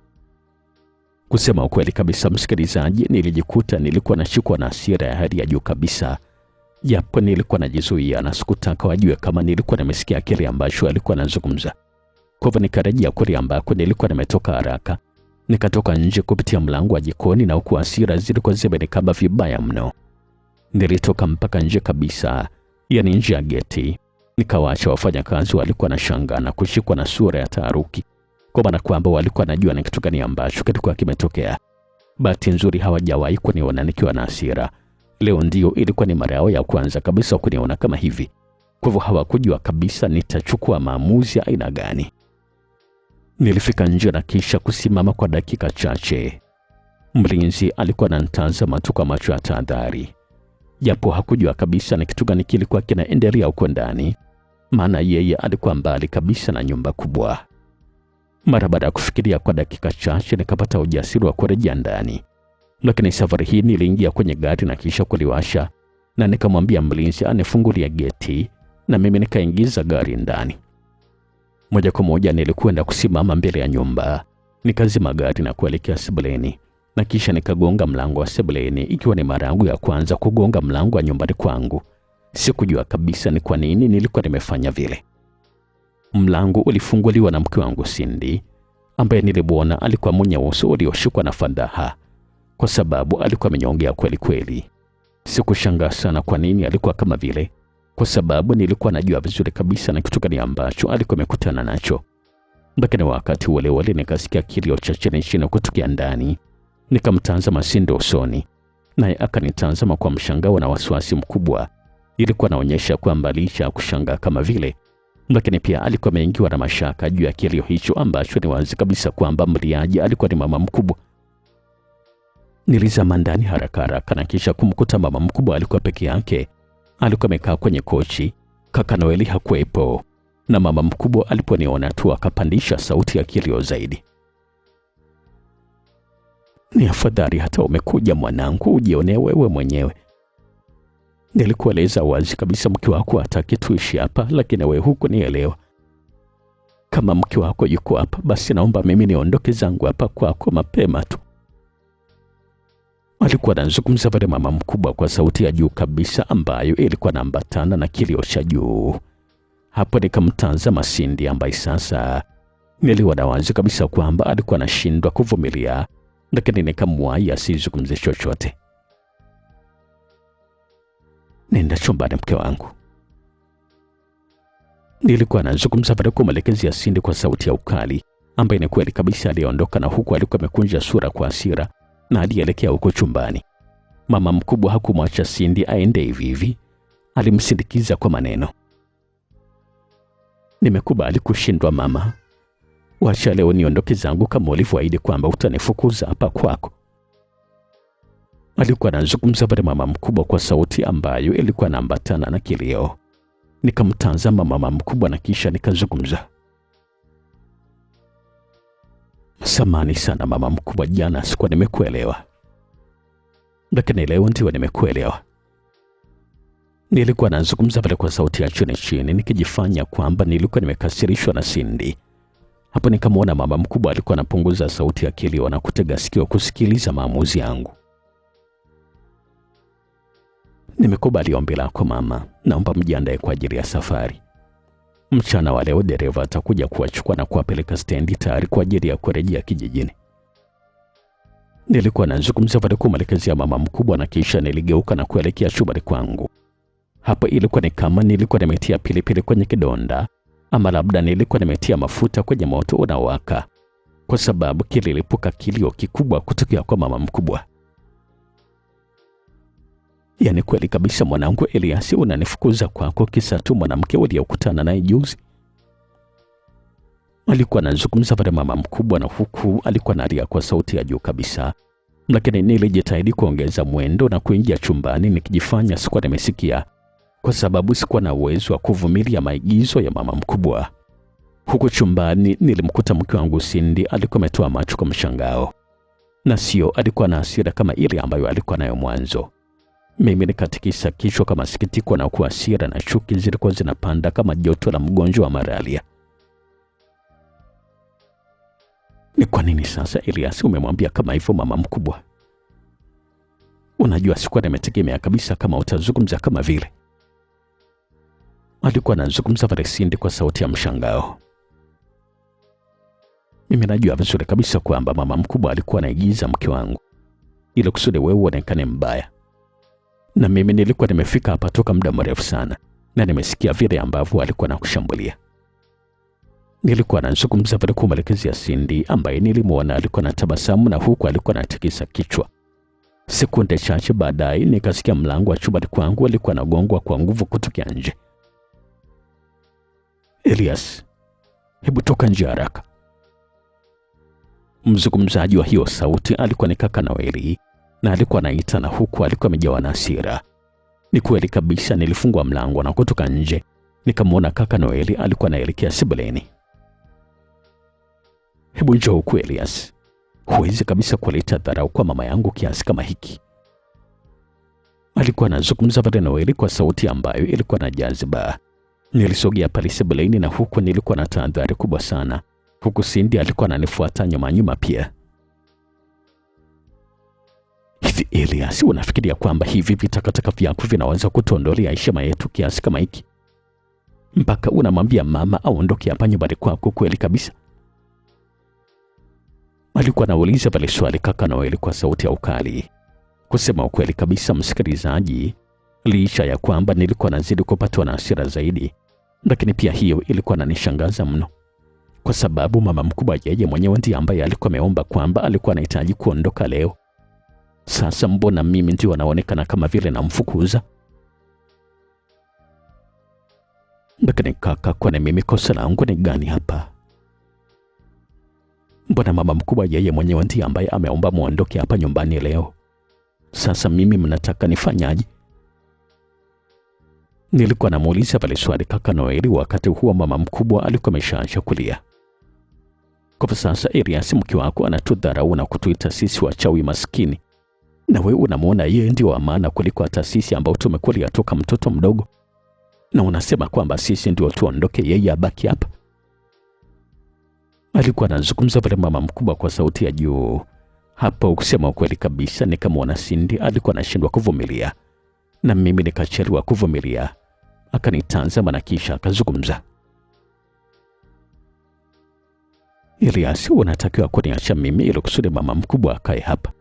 Kusema ukweli kabisa msikilizaji, nilijikuta nilikuwa nashikwa na hasira ya hali ya juu kabisa. Japo nilikuwa najizuia na sikutaka wajue kama nilikuwa nimesikia kile ambacho alikuwa anazungumza. Kwa hivyo nikarejea kule ambako nilikuwa nimetoka haraka. Nikatoka nje kupitia mlango wa jikoni na huku hasira zilikuwa zimenikaba vibaya mno. Nilitoka mpaka nje kabisa, yani nje ya geti. Nikawaacha wafanyakazi walikuwa na shanga na kushikwa na sura ya taharuki, kwa maana kwamba walikuwa najua ni kitu gani ambacho kilikuwa kimetokea. Bahati nzuri hawajawahi kuniona nikiwa na hasira. Leo ndio ilikuwa ni mara yao ya kwanza kabisa kuniona kama hivi. Kwa hivyo hawakujua kabisa nitachukua maamuzi ya aina gani. Nilifika nje na kisha kusimama kwa dakika chache. Mlinzi alikuwa ananitazama tu kwa macho ya tahadhari. Japo hakujua kabisa ni kitu gani kilikuwa kinaendelea huko ndani, maana yeye alikuwa mbali kabisa na nyumba kubwa. Mara baada ya kufikiria kwa dakika chache nikapata ujasiri wa kurejea ndani. Lakini safari hii niliingia kwenye gari na kisha kuliwasha na nikamwambia mlinzi anifungulie geti na mimi nikaingiza gari ndani. Moja kwa moja nilikwenda kusimama mbele ya nyumba. Nikazima gari na kuelekea sebuleni na kisha nikagonga mlango wa sebuleni, ikiwa ni mara yangu ya kwanza kugonga mlango wa nyumbani kwangu. Sikujua kabisa ni kwa nini nilikuwa nimefanya vile. Mlango ulifunguliwa na mke wangu Cindy, ambaye nilimwona alikuwa mwenye uso ulioshikwa na fadhaa kwa sababu alikuwa amenyongea kweli kweli. Sikushangaa sana kwa nini alikuwa kama vile, kwa sababu nilikuwa najua vizuri kabisa na kitu gani ambacho alikuwa amekutana nacho. Lakini wakati ule ule nikasikia kilio cha chini kutokea ndani. Nikamtazama Cindy usoni, naye akanitazama kwa mshangao na wasiwasi mkubwa. Ilikuwa naonyesha kwamba licha ya kushangaa kama vile, lakini pia alikuwa ameingiwa na mashaka juu ya kilio hicho ambacho ni wazi kabisa kwamba mliaji alikuwa ni mama mkubwa. Nilizama ndani haraka na kisha kumkuta mama mkubwa alikuwa peke yake. Alikuwa amekaa kwenye kochi. Kaka Noeli hakuwepo, na mama mkubwa aliponiona tu akapandisha sauti ya kilio zaidi. "Ni afadhali hata umekuja mwanangu, ujionee wewe mwenyewe. Nilikueleza wazi kabisa mke wako hataki tuishi hapa, lakini wewe hukunielewa. Kama mke wako yuko hapa, basi naomba mimi niondoke zangu hapa kwako mapema tu." Alikuwa anazungumza pale mama mkubwa kwa sauti ya juu kabisa ambayo ilikuwa inaambatana na kilio cha juu. Hapo nikamtazama Cindy ambaye sasa niliona wazi kabisa kwamba alikuwa anashindwa kuvumilia, lakini nikamwahi asizungumze chochote. "Nenda chumbani mke wangu." Nilikuwa nazungumza pale kumwelekezea Cindy kwa sauti ya ukali, ambaye ni kweli kabisa aliondoka, na huku alikuwa amekunja sura kwa hasira na alielekea huko chumbani. Mama mkubwa hakumwacha Cindy aende hivi hivi, alimsindikiza kwa maneno. "Nimekubali kushindwa mama. Wacha leo niondoke zangu kama ulivyoahidi kwamba utanifukuza hapa kwako." Alikuwa anazungumza pale mama mkubwa kwa sauti ambayo ilikuwa inaambatana na kilio. Nikamtazama mama mkubwa na kisha nikazungumza. "Samahani sana mama mkubwa, jana sikuwa nimekuelewa, lakini leo ndio nimekuelewa." Nilikuwa nazungumza pale kwa sauti ya chini nikijifanya kwamba nilikuwa nimekasirishwa na Cindy. Hapo nikamwona mama mkubwa alikuwa anapunguza sauti ya kilio na kutega sikio kusikiliza maamuzi yangu. "Nimekubali ombi lako mama, naomba mjiandae kwa ajili ya safari. Mchana wa leo dereva atakuja kuwachukua na kuwapeleka stendi tayari kwa ajili ya kurejea kijijini." Nilikuwa nazungumza pale kumwelekezea mama mkubwa na kisha niligeuka na kuelekea chumbani kwangu. Hapo ilikuwa ni kama nilikuwa nimetia pilipili kwenye kidonda, ama labda nilikuwa nimetia mafuta kwenye moto unawaka, kwa sababu kililipuka kilio kikubwa kutokea kwa mama mkubwa. "Yaani kweli kabisa mwanangu Elias, unanifukuza kwako kisa tu mwanamke uliyokutana naye juzi?" Alikuwa anazungumza pale mama mkubwa, na huku alikuwa analia kwa sauti ya juu kabisa, lakini nilijitahidi kuongeza mwendo na kuingia chumbani nikijifanya sikuwa nimesikia, kwa sababu sikuwa na uwezo wa kuvumilia maigizo ya mama mkubwa. Huko chumbani nilimkuta mke wangu Cindy alikuwa ametoa macho kwa mshangao, na sio alikuwa na hasira kama ile ambayo alikuwa nayo mwanzo. Mimi nikatikisa kichwa kama sikitiko, na kwa hasira na chuki zilikuwa zinapanda kama joto la mgonjwa wa malaria. "Ni kwa nini sasa Elias umemwambia kama hivyo mama mkubwa? Unajua sikuwa nimetegemea kabisa kama utazungumza kama vile." Alikuwa anazungumza pale Cindy kwa sauti ya mshangao. "Mimi najua vizuri kabisa kwamba mama mkubwa alikuwa anaigiza mke wangu ili kusudi wewe uonekane mbaya. Na mimi nilikuwa nimefika hapa toka muda mrefu sana, na nimesikia vile ambavyo alikuwa anakushambulia." Nilikuwa nazungumza pale kumwelekezea Cindy ambaye nilimwona alikuwa anatabasamu na huku alikuwa anatikisa kichwa. Sekunde chache baadaye nikasikia mlango wa chumbani kwangu alikuwa anagongwa kwa nguvu kutokea nje. "Elias, hebu toka nje haraka." Mzungumzaji wa hiyo sauti alikuwa ni kaka Noeli, na alikuwa anaita na huku alikuwa amejawa na hasira. Ni kweli kabisa, nilifungua mlango na kutoka nje nikamwona kaka Noeli alikuwa anaelekea sebuleni. "Hebu njoo huku Elias, huwezi kabisa kuleta dharau kwa mama yangu kiasi kama hiki." Alikuwa anazungumza pale Noeli kwa sauti ambayo ilikuwa na jaziba. Nilisogea pale sebuleni, na huku nilikuwa na tahadhari kubwa sana, huku Cindy alikuwa ananifuata nyuma pia. "Hivi Elias, unafikiria kwamba hivi vitakataka vyako vinaweza kutuondolea heshima yetu kiasi kama hiki?" mpaka unamwambia mama aondoke hapa nyumbani kwako kweli kabisa? Alikuwa anauliza pale swali kaka Noeli kwa sauti ya ukali. Kusema ukweli kabisa, msikilizaji, licha ya kwamba nilikuwa nazidi kupatwa na hasira zaidi, lakini pia hiyo ilikuwa inanishangaza mno, kwa sababu mama mkubwa yeye mwenyewe ndiye ambaye alikuwa ameomba kwamba alikuwa anahitaji kuondoka leo. Sasa mbona mimi ndio naonekana kama vile namfukuza? Lakini kaka, kwani mimi kosa langu ni gani hapa? Mbona mama mkubwa yeye mwenyewe ndiye ambaye ameomba muondoke hapa nyumbani leo? Sasa mimi mnataka nifanyaje? Nilikuwa namuuliza pale swali kaka Noeli. Wakati huo mama mkubwa alikuwa ameshaacha kulia. Kwa sasa Elias, mke wako anatudharau na kutuita sisi wachawi maskini, na wewe unamwona yeye ndio wa maana kuliko hata sisi ambao tumekulia toka mtoto mdogo, na unasema kwamba sisi ndio tuondoke, yeye abaki hapa? Alikuwa anazungumza pale mama mkubwa kwa sauti ya juu. Hapo kusema ukweli kabisa, nikamwona Cindy alikuwa anashindwa kuvumilia, na mimi nikachelewa kuvumilia. Akanitazama na kisha akazungumza. Elias, unatakiwa kuniacha mimi ili kusudi mama mkubwa akae hapa.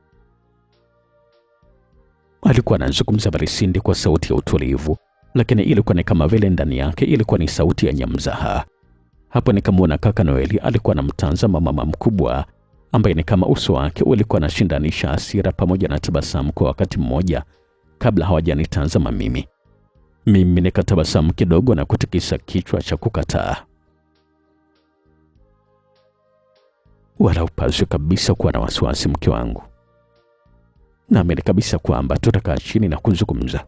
Alikuwa anazungumza pale Cindy kwa sauti ya utulivu, lakini ilikuwa ni kama vile ndani yake ilikuwa ni sauti ya nyamzaha. Hapo nikamwona kaka Noeli alikuwa anamtazama mama mkubwa, ambaye ni kama uso wake ulikuwa anashindanisha hasira pamoja na tabasamu kwa wakati mmoja kabla hawajanitazama mimi. Mimi nikatabasamu kidogo na kutikisa kichwa cha kukataa. Wala upaswi kabisa kuwa na wasiwasi, mke wangu. Naamini kabisa kwamba tutakaa chini na kuzungumza.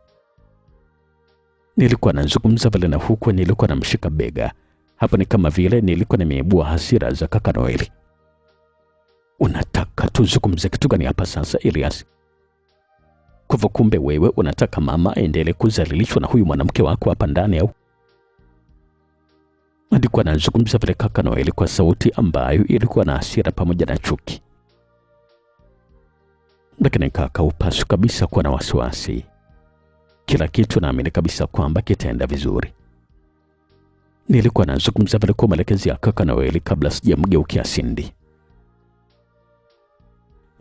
Nilikuwa nazungumza pale na huku nilikuwa namshika bega. Hapo ni kama vile nilikuwa nimeibua hasira za kaka Noeli. Unataka tuzungumze kitu gani hapa sasa, Elias? Kwa kumbe wewe unataka mama aendelee kuzalilishwa na huyu mwanamke wako hapa ndani au? Alikuwa anazungumza pale kaka Noeli kwa sauti ambayo ilikuwa na hasira pamoja na chuki. Lakini kaka, upaswi kabisa kuwa na wasiwasi. Kila kitu naamini kabisa kwamba kitaenda vizuri. Nilikuwa nazungumza pale kwa maelekezo ya kaka Noeli kabla sijamgeukia Cindy.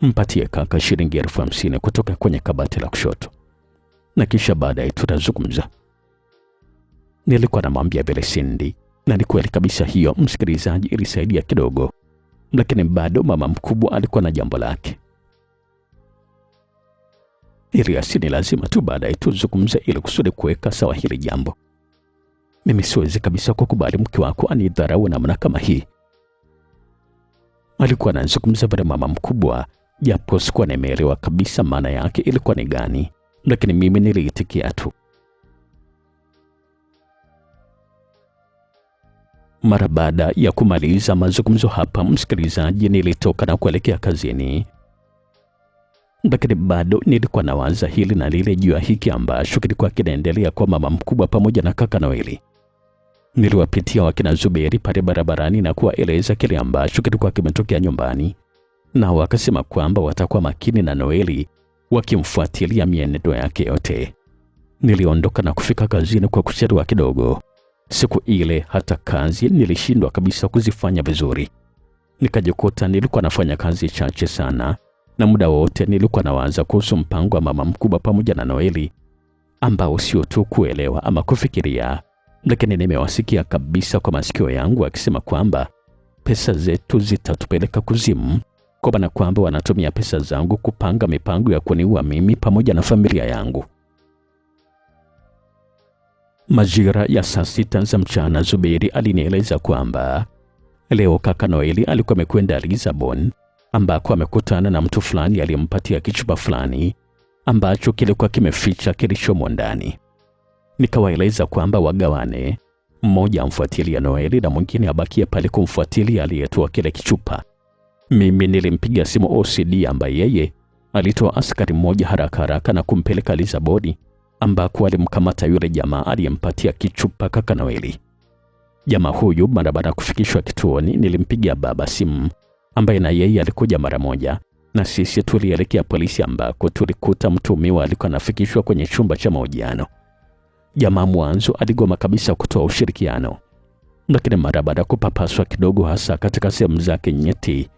Mpatie kaka shilingi 50,000 kutoka kwenye kabati la kushoto, na kisha baadaye tutazungumza. Nilikuwa namwambia vile Cindy, na ni kweli kabisa hiyo, msikilizaji, ilisaidia kidogo, lakini bado mama mkubwa alikuwa na jambo lake. Elias, ni lazima tu baadaye tuzungumze ili kusudi kuweka sawa hili jambo. Mimi siwezi kabisa kukubali mke wako anidharau namna kama hii. Alikuwa anazungumza pale mama mkubwa, japo sikuwa nimeelewa kabisa maana yake ilikuwa ni gani, lakini mimi niliitikia tu. Mara baada ya kumaliza mazungumzo hapa, msikilizaji, nilitoka na kuelekea kazini. Lakini bado nilikuwa nawaza hili na lile juu ya hiki ambacho kilikuwa kinaendelea kwa mama mkubwa pamoja na kaka Noeli. Niliwapitia wakina Zuberi pale barabarani na kuwaeleza kile ambacho kilikuwa kimetokea nyumbani, na wakasema kwamba watakuwa makini na Noeli wakimfuatilia mienendo yake yote. Niliondoka na kufika kazini kwa kuchelewa kidogo. Siku ile hata kazi nilishindwa kabisa kuzifanya vizuri. Nikajikuta nilikuwa nafanya kazi chache sana, na muda wote nilikuwa nawaza kuhusu mpango wa mama mkubwa pamoja na Noeli, ambao sio tu kuelewa ama kufikiria, lakini nimewasikia kabisa kwa masikio yangu akisema kwamba pesa zetu zitatupeleka kuzimu, kwa maana kwamba wanatumia pesa zangu kupanga mipango ya kuniua mimi pamoja na familia yangu. Majira ya saa 6 za mchana, Zuberi alinieleza kwamba leo kaka Noeli alikuwa amekwenda Lisabon, ambako amekutana na mtu fulani aliyempatia kichupa fulani ambacho kilikuwa kimeficha kilichomo ndani. Nikawaeleza kwamba wagawane, mmoja amfuatilia Noeli na mwingine abakie pale kumfuatilia aliyetoa kile kichupa. Mimi nilimpigia simu OCD ambaye yeye alitoa askari mmoja haraka na kumpeleka Lisaboni, ambako alimkamata yule jamaa aliyempatia kichupa kaka Noeli. Jamaa huyu mara baada ya kufikishwa kituoni, nilimpigia baba simu ambaye na yeye alikuja mara moja, na sisi tulielekea polisi ambako tulikuta mtuhumiwa alikuwa anafikishwa kwenye chumba cha mahojiano. Jamaa mwanzo aligoma kabisa kutoa ushirikiano, lakini mara baada ya kupapaswa kidogo, hasa katika sehemu zake nyeti,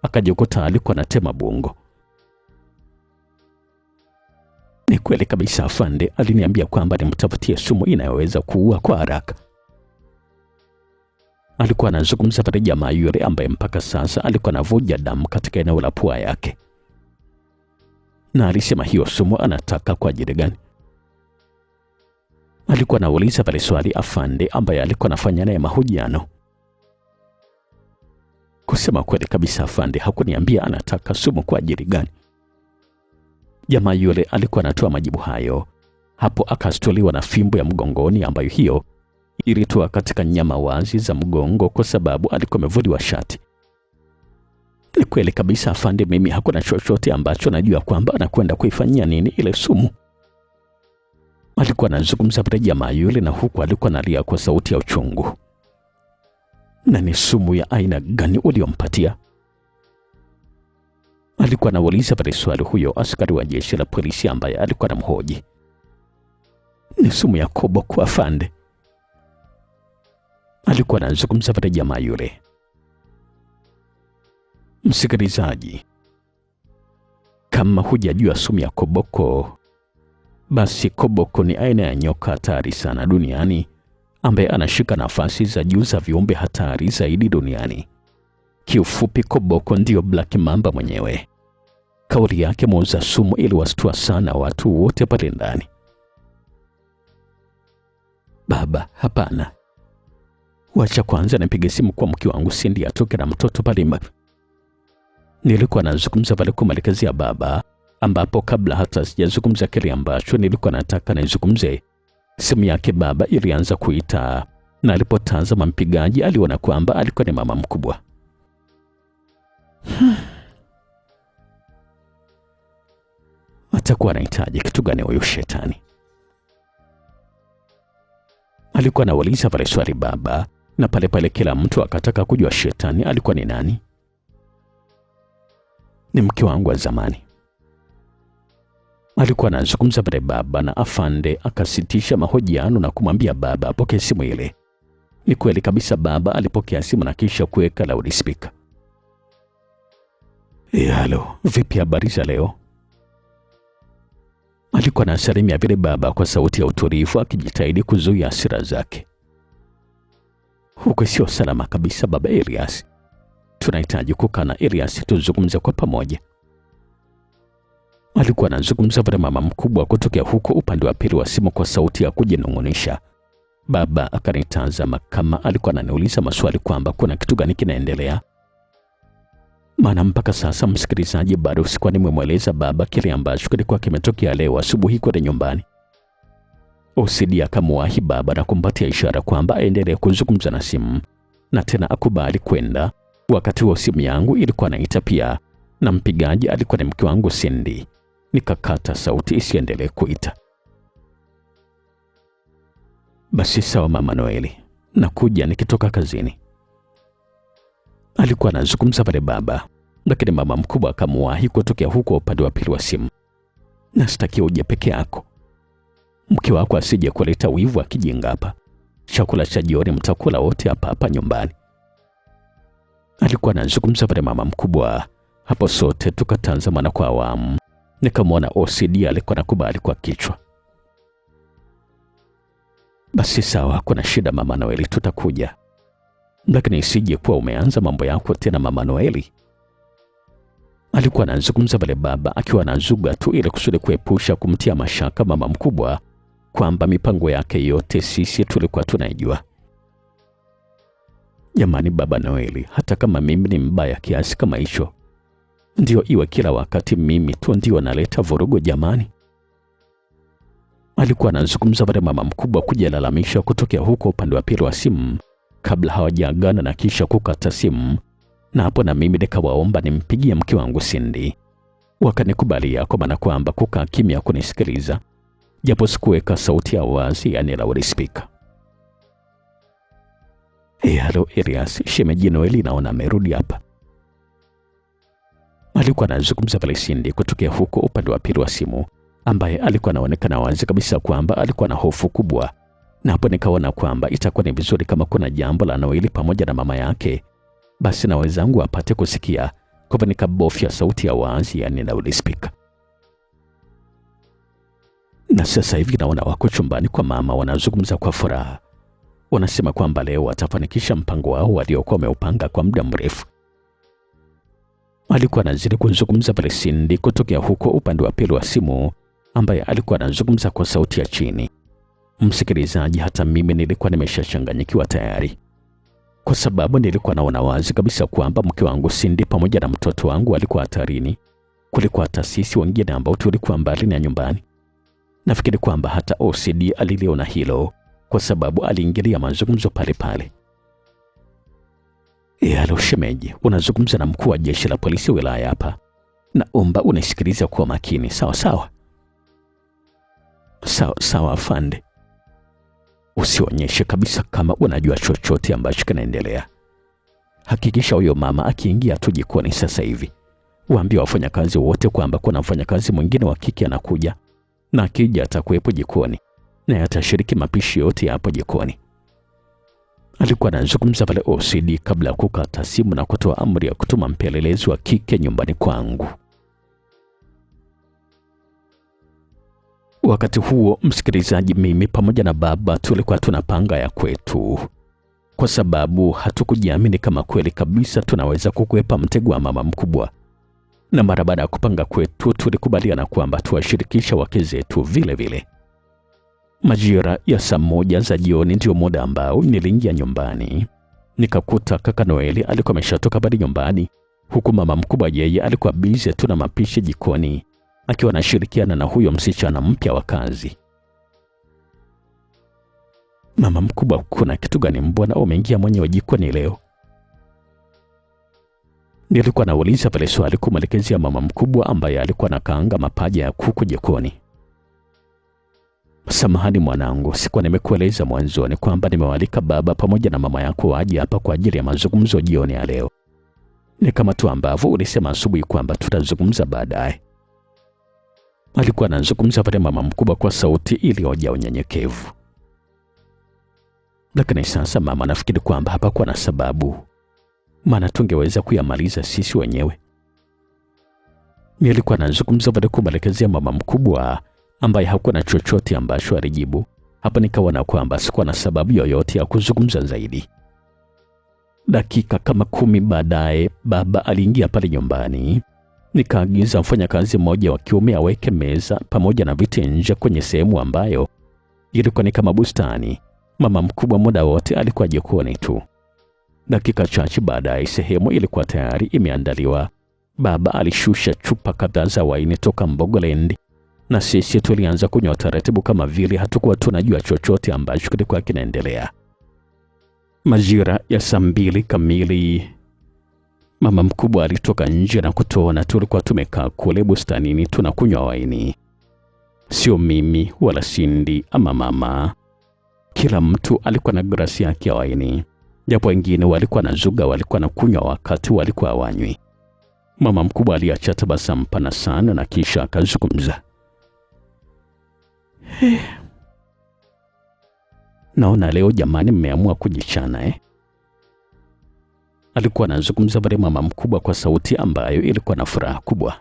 akajikuta alikuwa anatema bungo. Ni kweli kabisa, afande aliniambia kwamba nimtafutie sumu inayoweza kuua kwa haraka. Alikuwa anazungumza pale jamaa yule ambaye mpaka sasa alikuwa anavuja damu katika eneo la pua yake. Na alisema hiyo sumu anataka kwa ajili gani? Alikuwa anauliza pale swali afande ambaye alikuwa anafanya naye mahojiano. Kusema kweli kabisa, afande hakuniambia anataka sumu kwa ajili gani. Jamaa yule alikuwa anatoa majibu hayo, hapo akastuliwa na fimbo ya mgongoni ambayo hiyo ilitoa katika nyama wazi za mgongo kwa sababu alikuwa amevuliwa shati. Ni kweli kabisa, afande, mimi hakuna chochote ambacho najua kwamba anakwenda kuifanyia nini ile sumu. Alikuwa anazungumza pale jamaa yule, na huku alikuwa analia kwa sauti ya uchungu. Na ni sumu ya aina gani uliompatia? Alikuwa anauliza pale swali huyo askari wa jeshi la polisi ambaye alikuwa anamhoji. Ni sumu ya koboko, afande. Alikuwa anazungumza pale jamaa yule. Msikilizaji, kama hujajua sumu ya koboko, basi koboko ni aina ya nyoka hatari sana duniani ambaye anashika nafasi za juu za viumbe hatari zaidi duniani. Kiufupi, koboko ndio Black Mamba mwenyewe. Kauli yake muuza sumu iliwashtua sana watu wote pale ndani. Baba, hapana. Wacha kwanza nipige simu kwa mke wangu Cindy atoke na mtoto pale. Nilikuwa nazungumza pale kumalizia baba, ambapo kabla hata sijazungumza kile ambacho nilikuwa nataka nizungumze, simu yake baba ilianza kuita, na alipotazama mpigaji aliona kwamba alikuwa ni mama mkubwa. Atakuwa anahitaji kitu gani huyo shetani? Alikuwa anauliza pale swali baba, na pale pale kila mtu akataka kujua shetani alikuwa ni nani. Ni mke wangu wa zamani. Alikuwa anazungumza pale baba, na afande akasitisha mahojiano na kumwambia baba apokee simu ile. Ni kweli kabisa, baba alipokea simu na kisha kuweka loudspeaker. Halo, vipi habari za leo? Alikuwa anasalimia vile baba kwa sauti ya utulivu, akijitahidi kuzuia hasira zake. Huko sio salama kabisa baba Elias. Tunahitaji kukaa na Elias tuzungumze kwa pamoja. Alikuwa anazungumza pale mama mkubwa kutokea huko upande wa pili wa simu kwa sauti ya kujinong'onisha. Baba akanitazama kama alikuwa ananiuliza maswali kwamba kuna kitu gani kinaendelea. Maana mpaka sasa, msikilizaji, bado sikuwa nimemweleza baba kile ambacho kilikuwa kimetokea leo asubuhi kule nyumbani. OCD akamwahi baba na kumpatia ishara kwamba aendelee kuzungumza na simu, na tena akubali kwenda. Wakati huo simu yangu ilikuwa naita pia, na mpigaji alikuwa ni mke wangu Cindy. Nikakata sauti isiendelee kuita. Basi sawa mama Noeli, nakuja nikitoka kazini. Alikuwa anazungumza pale baba, lakini mama mkubwa akamwahi kutokea huko upande wa pili wa simu. Nasitaki uje peke yako. Mke wako asije kuleta wivu akijinga hapa. Chakula cha jioni mtakula wote hapa nyumbani. Alikuwa anazungumza pale mama mkubwa. Hapo sote tukatazamana kwa awamu. Nikamwona OCD alikuwa nakubali kwa kichwa. Basi sawa, kuna shida mama Noeli, tutakuja. Lakini isije kuwa umeanza mambo yako tena mama Noeli. Alikuwa anazungumza pale baba akiwa anazuga tu ili kusudi kuepusha kumtia mashaka mama mkubwa kwamba mipango yake yote sisi tulikuwa tunaijua. Jamani baba Noeli, hata kama mimi ni mbaya kiasi kama hicho, ndio iwe kila wakati mimi tu ndio naleta vurugu jamani? Alikuwa anazungumza pale mama mkubwa kujilalamisha kutokea huko upande wa pili wa simu kabla hawajaagana na kisha kukata simu. Na hapo na mimi nikawaomba nimpigie mke wangu Cindy. Wakanikubalia kwa maana kwamba kukaa kimya kunisikiliza, japo sikuweka sauti ya wazi, yani loudspeaker. Halo Elias, shemeji Noeli naona amerudi hapa. Alikuwa anazungumza pale Cindy kutokea huko upande wa pili wa simu, ambaye alikuwa anaonekana wazi kabisa kwamba alikuwa na hofu kubwa. Na hapo nikaona kwamba itakuwa ni vizuri kama kuna jambo la Noeli pamoja na mama yake, basi na wenzangu apate kusikia. Kwa hivyo nikabofya sauti ya wazi, yani loudspeaker. Na sasa hivi naona wako chumbani kwa mama, wanazungumza kwa furaha. Wanasema kwamba leo watafanikisha mpango wao waliokuwa wameupanga kwa muda mrefu. Alikuwa anazidi kuzungumza pale Cindy kutokea huko upande wa pili wa simu, ambaye alikuwa anazungumza kwa sauti ya chini. Msikilizaji, hata mimi nilikuwa nimeshachanganyikiwa tayari, kwa sababu nilikuwa naona wazi kabisa kwamba mke wangu Cindy pamoja na mtoto wangu walikuwa hatarini. Kulikuwa hata sisi wengine ambao tulikuwa mbali na nyumbani. Nafikiri kwamba hata OCD aliliona hilo, kwa sababu aliingilia mazungumzo pale pale. Halo shemeji, unazungumza na mkuu wa jeshi la polisi wilaya hapa. Naomba unisikilize kwa makini. Sawa sawa. Sawa afande. Usionyeshe kabisa kama unajua chochote ambacho kinaendelea. Hakikisha huyo mama akiingia tu jikoni sasa hivi, waambie wafanyakazi wote kwamba kuna mfanyakazi mwingine wa kike anakuja, na akija atakuwepo jikoni na atashiriki mapishi yote hapo jikoni. Alikuwa anazungumza pale OCD kabla ya kukata simu na kutoa amri ya kutuma mpelelezi wa kike nyumbani kwangu. Wakati huo, msikilizaji, mimi pamoja na baba tulikuwa tunapanga ya kwetu, kwa sababu hatukujiamini kama kweli kabisa tunaweza kukwepa mtego wa mama mkubwa. Na mara baada ya kupanga kwetu, tulikubaliana kwamba tuwashirikisha wake zetu vile vile. Majira ya saa 1 za jioni ndio muda ambao niliingia nyumbani. Nikakuta kaka Noeli alikuwa ameshatoka bado nyumbani, huku mama mkubwa yeye alikuwa busy tu na mapishi jikoni, akiwa anashirikiana na huyo msichana mpya wa kazi. Mama mkubwa, kuna kitu gani mbona umeingia mwenyewe jikoni leo? Nilikuwa nauliza pale swali kumwelekezea mama mkubwa ambaye alikuwa anakaanga mapaja ya kuku jikoni. Samahani mwanangu, sikuwa nimekueleza mwanzoni kwamba nimewalika baba pamoja na mama yako waje hapa kwa ajili ya mazungumzo jioni ya leo. Ni kama tu ambavyo ulisema asubuhi kwamba tutazungumza baadaye. Alikuwa anazungumza pale mama mkubwa kwa sauti iliyojaa unyenyekevu. Lakini sasa mama, nafikiri kwamba hapakuwa na sababu, maana tungeweza kuyamaliza sisi wenyewe. Nilikuwa nazungumza pale kumwelekezea mama mkubwa ambaye hakuwa na chochote ambacho alijibu. Hapa nikaona kwamba sikuwa na sababu yoyote ya kuzungumza zaidi. Dakika kama 10 baadaye baba aliingia pale nyumbani. Nikaagiza mfanyakazi mmoja wa kiume aweke meza pamoja na viti nje kwenye sehemu ambayo ilikuwa ni kama bustani. Mama mkubwa muda wote alikuwa jikoni tu. Dakika chache baadaye sehemu ilikuwa tayari imeandaliwa. Baba alishusha chupa kadhaa za waini toka Mbogoland, na sisi tulianza kunywa taratibu kama vile hatukuwa tunajua chochote ambacho kilikuwa kinaendelea. Majira ya saa 2 kamili mama mkubwa alitoka nje na kutuona tulikuwa tumekaa kule bustanini tunakunywa waini. Sio mimi wala Cindy ama mama. Kila mtu alikuwa na glasi yake ya waini, japo wengine walikuwa na zuga, walikuwa na kunywa wakati walikuwa hawanywi. Mama mkubwa aliacha tabasamu pana sana na kisha akazungumza. Naona leo jamani mmeamua kujichana Alikuwa anazungumza pale mama mkubwa kwa sauti ambayo ilikuwa na furaha kubwa.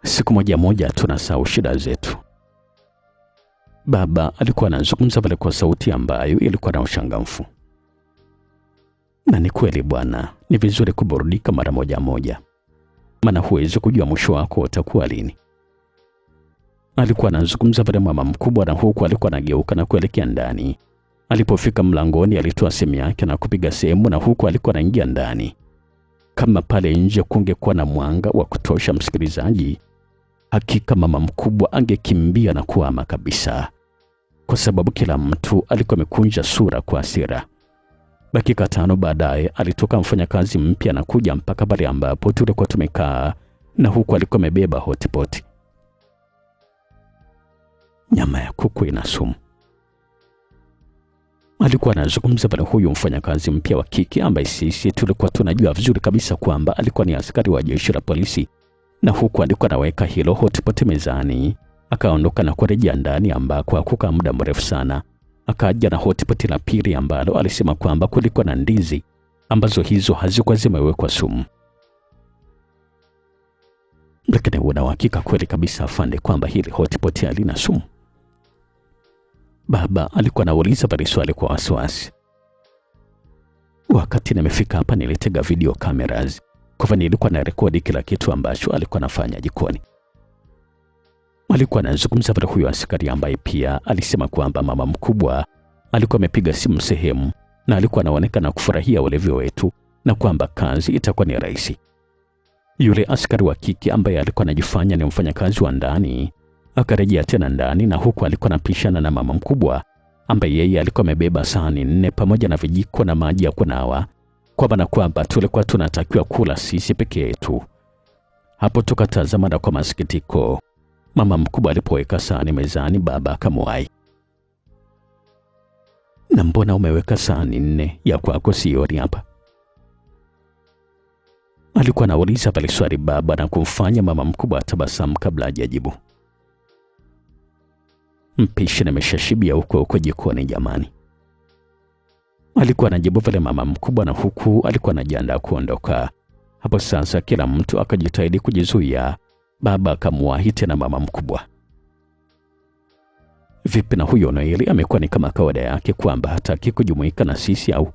Siku moja tunasahau shida zetu. Baba alikuwa anazungumza pale kwa sauti ambayo ilikuwa na ushangamfu. Na ni kweli bwana, ni vizuri kuburudika mara moja, maana huwezi kujua mwisho wako utakuwa lini. Alikuwa anazungumza pale mama mkubwa, na huku alikuwa anageuka na kuelekea ndani. Alipofika mlangoni alitoa simu yake na kupiga sehemu, na huku alikuwa anaingia ndani. Kama pale nje kungekuwa na mwanga wa kutosha, msikilizaji, hakika mama mkubwa angekimbia na kuhama kabisa, kwa sababu kila mtu alikuwa amekunja sura kwa hasira. Dakika 5 baadaye alitoka mfanyakazi mpya na kuja mpaka pale ambapo tulikuwa tumekaa, na huku alikuwa amebeba hotpot. Nyama ya kuku ina sumu. Alikuwa anazungumza pale huyu mfanyakazi mpya wa kike ambaye sisi tulikuwa tunajua vizuri kabisa kwamba alikuwa ni askari wa jeshi la polisi na huku alikuwa anaweka hilo hotpot mezani, akaondoka na kurejea ndani ambako hakukaa muda mrefu sana. Akaja na hotpot la pili ambalo alisema kwamba kulikuwa na ndizi ambazo hizo hazikuwa zimewekwa sumu. Lakini una uhakika kweli kabisa afande kwamba hili hotpot halina sumu? Baba alikuwa anauliza pale swali kwa wasiwasi. Wakati nimefika hapa nilitega video cameras, kwa hivyo nilikuwa na rekodi kila kitu ambacho alikuwa anafanya jikoni. Alikuwa anazungumza pale huyo askari ambaye pia alisema kwamba mama mkubwa alikuwa amepiga simu sehemu na alikuwa anaonekana kufurahia ulevi wetu na kwamba kazi itakuwa ni rahisi. Yule askari wa kike ambaye alikuwa anajifanya ni mfanyakazi wa ndani akarejea tena ndani, na huku alikuwa anapishana na mama mkubwa ambaye yeye alikuwa amebeba sahani 4 pamoja na vijiko na maji ya kunawa, kwa maana kwamba tulikuwa tunatakiwa kula sisi peke yetu. Hapo tukatazama na kwa masikitiko mama mkubwa alipoweka sahani mezani, baba akamwai, na mbona umeweka sahani 4 ya kwako sioni hapa? Alikuwa anauliza pale swali baba na kumfanya mama mkubwa atabasamu kabla hajajibu. Mpishi nimeshashibia huko jikoni jamani, alikuwa anajibu vile mama mkubwa, na huku alikuwa anajiandaa kuondoka. Hapo sasa kila mtu akajitahidi kujizuia. Baba akamwahi tena mama mkubwa, vipi na huyo Noeli amekuwa ni kama kawaida yake kwamba hataki kujumuika na sisi au?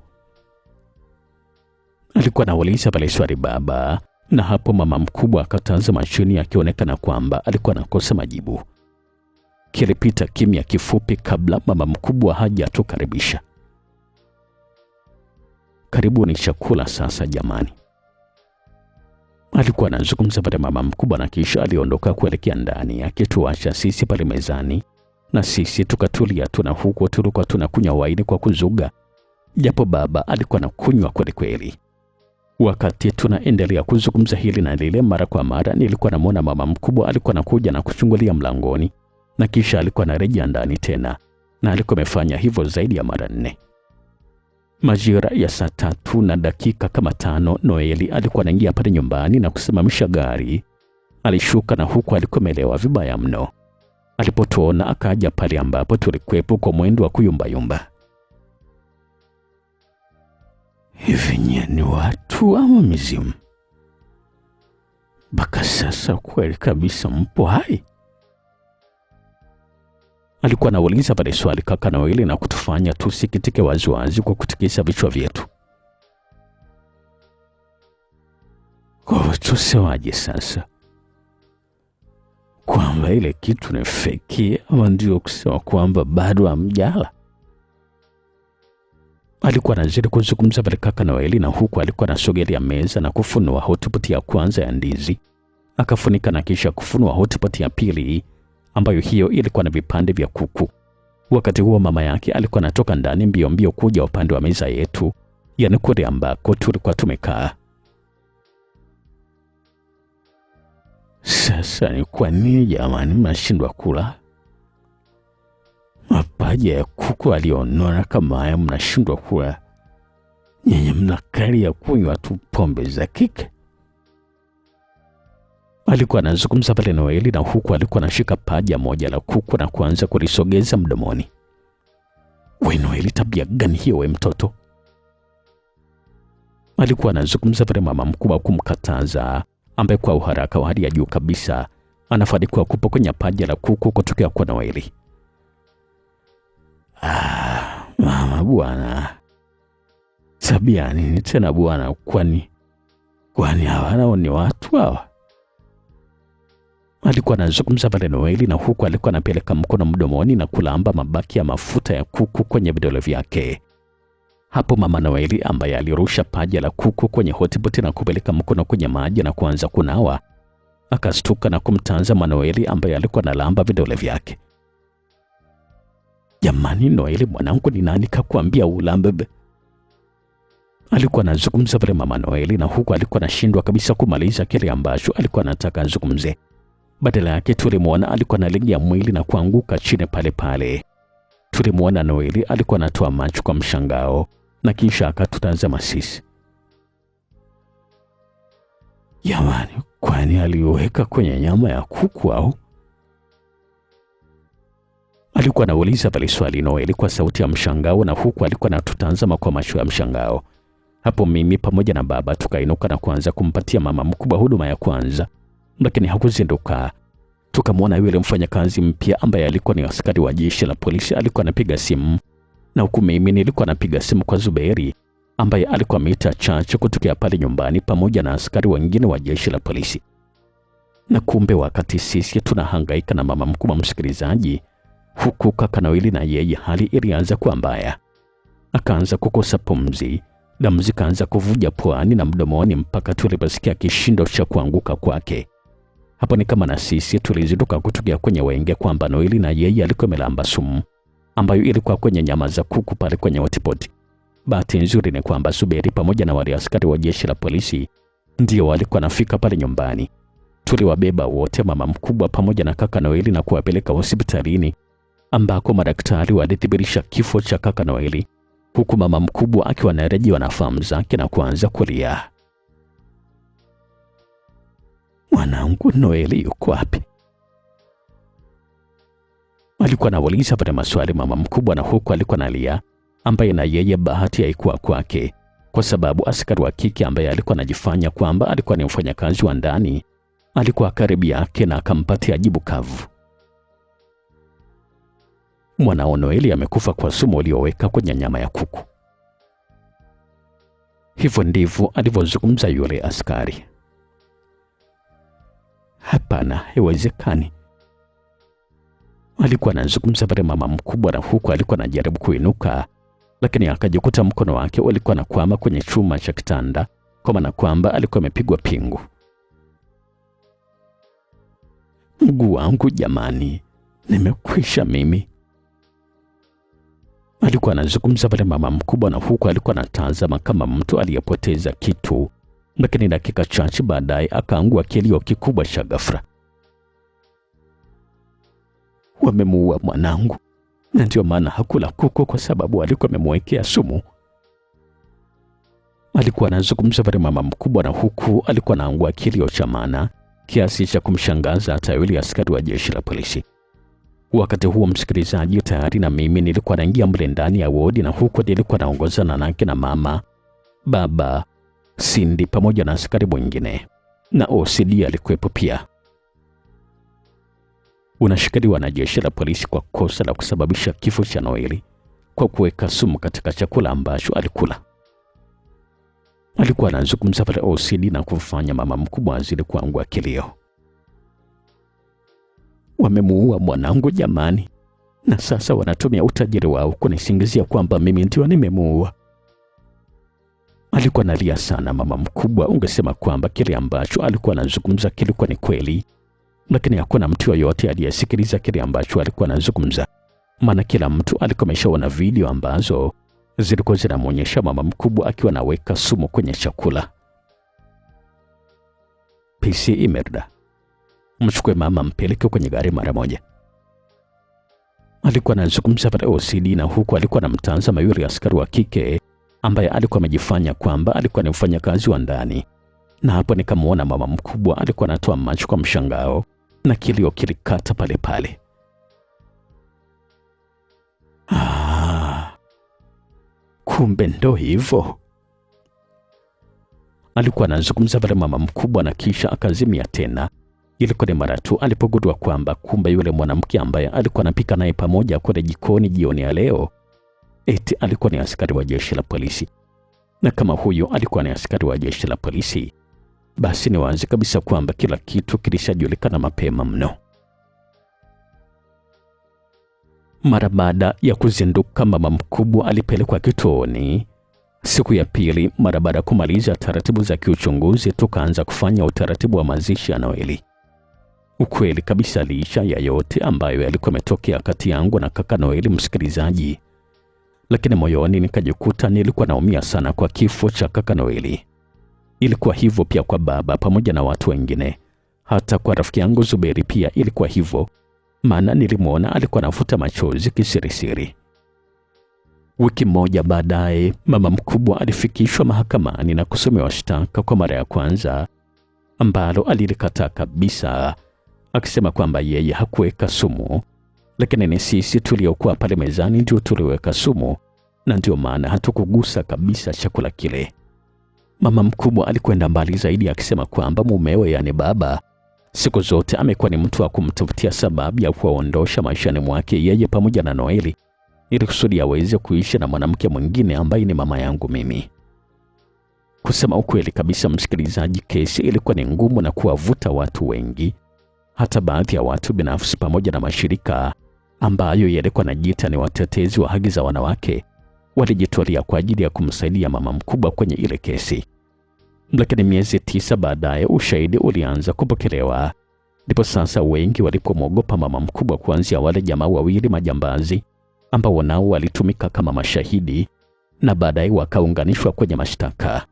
Alikuwa anauliza pale swali baba, na hapo mama mkubwa akatazama chini akionekana kwamba alikuwa anakosa majibu. Kilipita kimya kifupi kabla mama mkubwa hajatukaribisha. Karibuni chakula sasa jamani. Alikuwa anazungumza pale mama mkubwa, na kisha aliondoka kuelekea ndani akituacha sisi pale mezani, na sisi tukatulia tu, na huko tulikuwa tunakunywa waini kwa kuzuga, japo baba alikuwa anakunywa kweli kweli. Wakati tunaendelea kuzungumza hili na lile, mara kwa mara nilikuwa namuona mama mkubwa alikuwa anakuja na kuchungulia mlangoni, na kisha alikuwa anarejea ndani tena, na alikuwa amefanya hivyo zaidi ya mara 4. Majira ya saa 3 na dakika kama 5, Noeli alikuwa anaingia pale nyumbani na kusimamisha gari. Alishuka na huku alikuwa amelewa vibaya mno. Alipotuona akaja pale ambapo tulikuwepo kwa mwendo wa kuyumbayumba. Hivi ni watu ama mizimu? Baka sasa kweli kabisa mpo hai? Alikuwa anauliza pale swali kaka Noeli na kutufanya tusikitike waziwazi kwa kutikisa vichwa vyetu. Kwa tusewaje sasa? Kwamba ile kitu ni feki ama ndio kusema kwamba bado hamjala? Alikuwa anazidi kuzungumza pale kaka Noeli, na huku alikuwa anasogelea meza na kufunua hotpot ya kwanza ya ndizi. Akafunika na kisha kufunua hotpot ya pili ambayo hiyo ilikuwa na vipande vya kuku. Wakati huo mama yake alikuwa anatoka ndani mbio mbio kuja upande wa meza yetu, yani kule ambako tulikuwa tumekaa. Sasa ni kwa nini jamani mnashindwa kula? Mapaja ya kuku alionona kama haya mnashindwa kula? Nyenye mnakali ya kunywa tu pombe za kike. Alikuwa anazungumza pale Noeli, na huku alikuwa anashika paja moja la kuku na kuanza kulisogeza mdomoni. We Noeli, tabia gani hiyo we mtoto? Alikuwa anazungumza pale mama mkubwa kumkataza, ambaye kwa uharaka wa hali ya juu kabisa anafanikiwa kupokonya paja la kuku kutokea kwa Noeli. Mama bwana, tabia nini tena bwana? Kwani hawana ni watu hawa? Alikuwa anazungumza pale Noeli, na huku alikuwa anapeleka mkono mdomoni na kulamba mabaki ya mafuta ya kuku kwenye vidole vyake. Hapo mama Noeli ambaye alirusha paja la kuku kwenye hotpot na kupeleka mkono kwenye maji na kuanza kunawa, akastuka na kumtazama Noeli ambaye alikuwa analamba vidole vyake. Jamani Noeli mwanangu, ni nani kakuambia ulambe? Alikuwa anazungumza pale mama Noeli, na huku alikuwa anashindwa kabisa kumaliza kile ambacho alikuwa anataka azungumze. Badala yake tulimuona alikuwa analegea mwili na kuanguka chini pale pale. Tulimuona Noeli alikuwa anatoa macho kwa mshangao, na kisha akatutazama sisi. Jamani, Kwani aliweka kwenye nyama ya kuku au? Alikuwa anauliza pale swali Noeli kwa sauti ya mshangao, na huku alikuwa anatutazama kwa macho ya mshangao. Hapo mimi pamoja na baba tukainuka na kuanza kumpatia mama mkubwa huduma ya kwanza, lakini hakuzinduka. Tukamwona yule mfanyakazi mpya ambaye alikuwa ni askari wa jeshi la polisi alikuwa anapiga simu, na huku mimi nilikuwa napiga simu kwa Zuberi ambaye alikuwa mita chache kutokea pale nyumbani pamoja na askari wengine wa jeshi la polisi. Na kumbe wakati sisi tunahangaika na mama mkubwa, msikilizaji, huku kaka Noeli na yeye hali ilianza kuwa mbaya. Akaanza kukosa pumzi, damu zikaanza kuvuja puani na mdomoni mpaka tuliposikia kishindo cha kuanguka kwake. Hapo ni kama na sisi tulizinduka kutokea kwenye wenge kwamba Noeli na yeye alikuwa amelamba sumu ambayo ilikuwa kwenye nyama za kuku pale kwenye hotpot. Bahati nzuri ni kwamba Zuberi pamoja na wale askari wa jeshi la polisi ndio walikuwa nafika pale nyumbani. Tuliwabeba wote, mama mkubwa pamoja na kaka Noeli, na kuwapeleka hospitalini ambako madaktari walithibitisha kifo cha kaka Noeli, huku mama mkubwa akiwa anarejewa na fahamu zake na kuanza kulia. Mwanangu Noeli yuko wapi? Alikuwa anauliza pale maswali mama mkubwa, na huku alikuwa analia, ambaye na yeye bahati haikuwa kwake, kwa sababu askari wa kike ambaye alikuwa anajifanya kwamba alikuwa ni mfanyakazi wa ndani alikuwa karibu yake na akampatia jibu kavu. Mwanao Noeli amekufa kwa sumu ulioweka kwenye nyama ya kuku. Hivyo ndivyo alivyozungumza yule askari. Hapana, haiwezekani. Alikuwa anazungumza pale mama mkubwa, na huku alikuwa anajaribu kuinuka, lakini akajikuta mkono wake ulikuwa unakwama kwenye chuma cha kitanda, kwa maana kwamba alikuwa amepigwa pingu. Mguu wangu jamani, nimekwisha mimi. Alikuwa anazungumza pale mama mkubwa, na huku alikuwa anatazama kama mtu aliyepoteza kitu, lakini dakika chache baadaye akaangua kilio kikubwa cha ghafla. Wamemuua mwanangu, na ndio maana hakula kuku kwa sababu alikuwa amemwekea sumu. Alikuwa anazungumza pale mama mkubwa, na huku alikuwa anaangua kilio cha maana kiasi cha kumshangaza hata yule askari wa jeshi la polisi. Wakati huo, msikilizaji, tayari na mimi nilikuwa naingia mle ndani ya wodi, na huko nilikuwa naongozana na kina mama, baba, Cindy pamoja na askari mwingine, na OCD alikuwepo pia. Unashikiliwa na jeshi la polisi kwa kosa la kusababisha kifo cha Noeli kwa kuweka sumu katika chakula ambacho alikula. Alikuwa anazungumza pale OCD na kumfanya mama mkubwa azidi kuangua kilio. Wamemuua mwanangu jamani, na sasa wanatumia utajiri wao kunisingizia kwamba mimi ndio nimemuua. Alikuwa analia sana mama mkubwa. Ungesema kwamba kile ambacho alikuwa anazungumza kilikuwa ni kweli, lakini hakuna mtu yoyote aliyesikiliza kile ambacho alikuwa anazungumza, maana kila mtu alikuwa ameshaona video ambazo zilikuwa zinamwonyesha mama mkubwa akiwa anaweka sumu kwenye chakula. PC Imelda, mchukue mama mpeleke kwenye gari mara moja. Alikuwa anazungumza pale OCD, na huku alikuwa anamtazama yule askari wa kike ambaye alikuwa amejifanya kwamba alikuwa ni mfanyakazi wa ndani. Na hapo nikamwona mama mkubwa alikuwa anatoa macho kwa mshangao, na kilio kilikata pale pale. Kumbe ndo hivyo. Alikuwa anazungumza pale mama mkubwa, na kisha akazimia tena. Ilikuwa ni mara tu alipogundua kwamba kumbe yule mwanamke ambaye alikuwa anapika naye pamoja kule jikoni jioni ya leo, eti alikuwa ni askari wa jeshi la polisi. Na kama huyo alikuwa ni askari wa jeshi la polisi, basi ni wazi kabisa kwamba kila kitu kilishajulikana mapema mno. Mara baada ya kuzinduka, mama mkubwa alipelekwa kituoni. Siku ya pili, mara baada ya kumaliza taratibu za kiuchunguzi, tukaanza kufanya utaratibu wa mazishi ya Noeli. Ukweli kabisa, licha ya yote ambayo yalikuwa yametokea kati yangu na kaka Noeli, msikilizaji, lakini moyoni nikajikuta nilikuwa naumia sana kwa kifo cha kaka Noeli. Ilikuwa hivyo pia kwa baba pamoja na watu wengine. Hata kwa rafiki yangu Zuberi pia ilikuwa hivyo, maana nilimwona alikuwa anafuta machozi kisirisiri. Wiki moja baadaye, mama mkubwa alifikishwa mahakamani na kusomewa shtaka kwa mara ya kwanza ambalo alilikataa kabisa, akisema kwamba yeye hakuweka sumu, lakini ni sisi tuliokuwa pale mezani ndio tuliweka sumu, na ndio maana hatukugusa kabisa chakula kile. Mama mkubwa alikwenda mbali zaidi, akisema kwamba mumewe, yani baba, siku zote amekuwa ni mtu wa kumtafutia sababu ya kuwaondosha maishani mwake yeye pamoja na Noeli, ili kusudi aweze kuishi na mwanamke mwingine ambaye ni mama yangu mimi. Kusema ukweli kabisa, msikilizaji, kesi ilikuwa ni ngumu na kuwavuta watu wengi, hata baadhi ya watu binafsi pamoja na mashirika ambayo yalikuwa najiita ni watetezi wa haki za wanawake walijitolea kwa ajili ya kumsaidia mama mkubwa kwenye ile kesi. Lakini miezi 9 baadaye ushahidi ulianza kupokelewa. Ndipo sasa wengi walipomwogopa mama mkubwa, kuanzia wale jamaa wawili majambazi ambao nao walitumika kama mashahidi na baadaye wakaunganishwa kwenye mashtaka.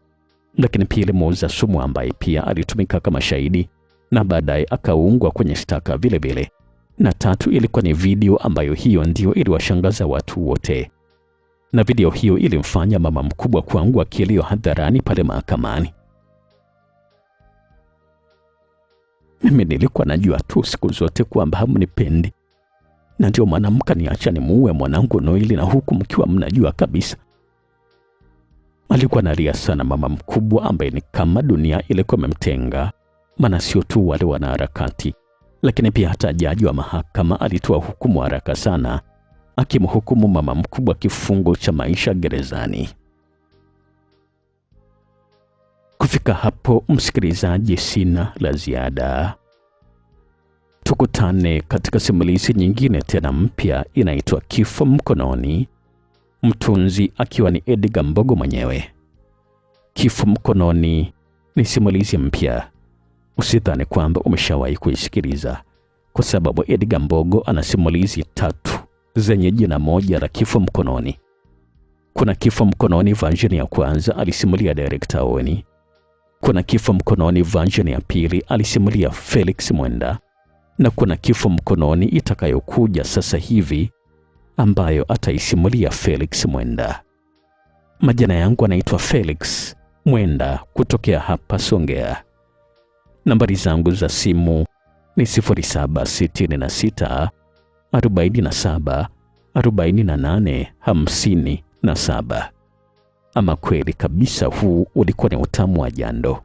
Lakini pili, muuza sumu ambaye pia alitumika kama shahidi na baadaye akaungwa kwenye shtaka vile vile. Na tatu, ilikuwa ni video ambayo hiyo ndio iliwashangaza watu wote. Na video hiyo ilimfanya mama mkubwa kuangua kilio hadharani pale mahakamani. Mimi nilikuwa najua tu siku zote kwamba hamnipendi, na ndio maana mkaniacha nimuue mwanangu Noeli, na huku mkiwa mnajua kabisa. Alikuwa analia sana mama mkubwa, ambaye ni kama dunia ilikuwa imemtenga. Maana sio tu wale wanaharakati, lakini pia hata jaji wa mahakama alitoa hukumu haraka sana, akimhukumu mama mkubwa kifungo cha maisha gerezani. Kufika hapo, msikilizaji, sina la ziada. Tukutane katika simulizi nyingine tena mpya, inaitwa Kifo Mkononi, mtunzi akiwa ni Edgar Mbogo mwenyewe. Kifo Mkononi ni simulizi mpya. Usidhani kwamba umeshawahi kuisikiliza, kwa sababu Edgar Mbogo ana simulizi 3 zenye jina moja la Kifo Mkononi. Kuna Kifo Mkononi version ya kwanza alisimulia Director Owen. Kuna Kifo Mkononi version ya pili alisimulia Felix Mwenda, na kuna Kifo Mkononi itakayokuja sasa hivi ambayo ataisimulia Felix Mwenda. Majina yangu anaitwa Felix Mwenda kutokea hapa Songea. Nambari zangu za simu ni 0766 47 48 57. Ama kweli kabisa, huu ulikuwa ni utamu wa jando.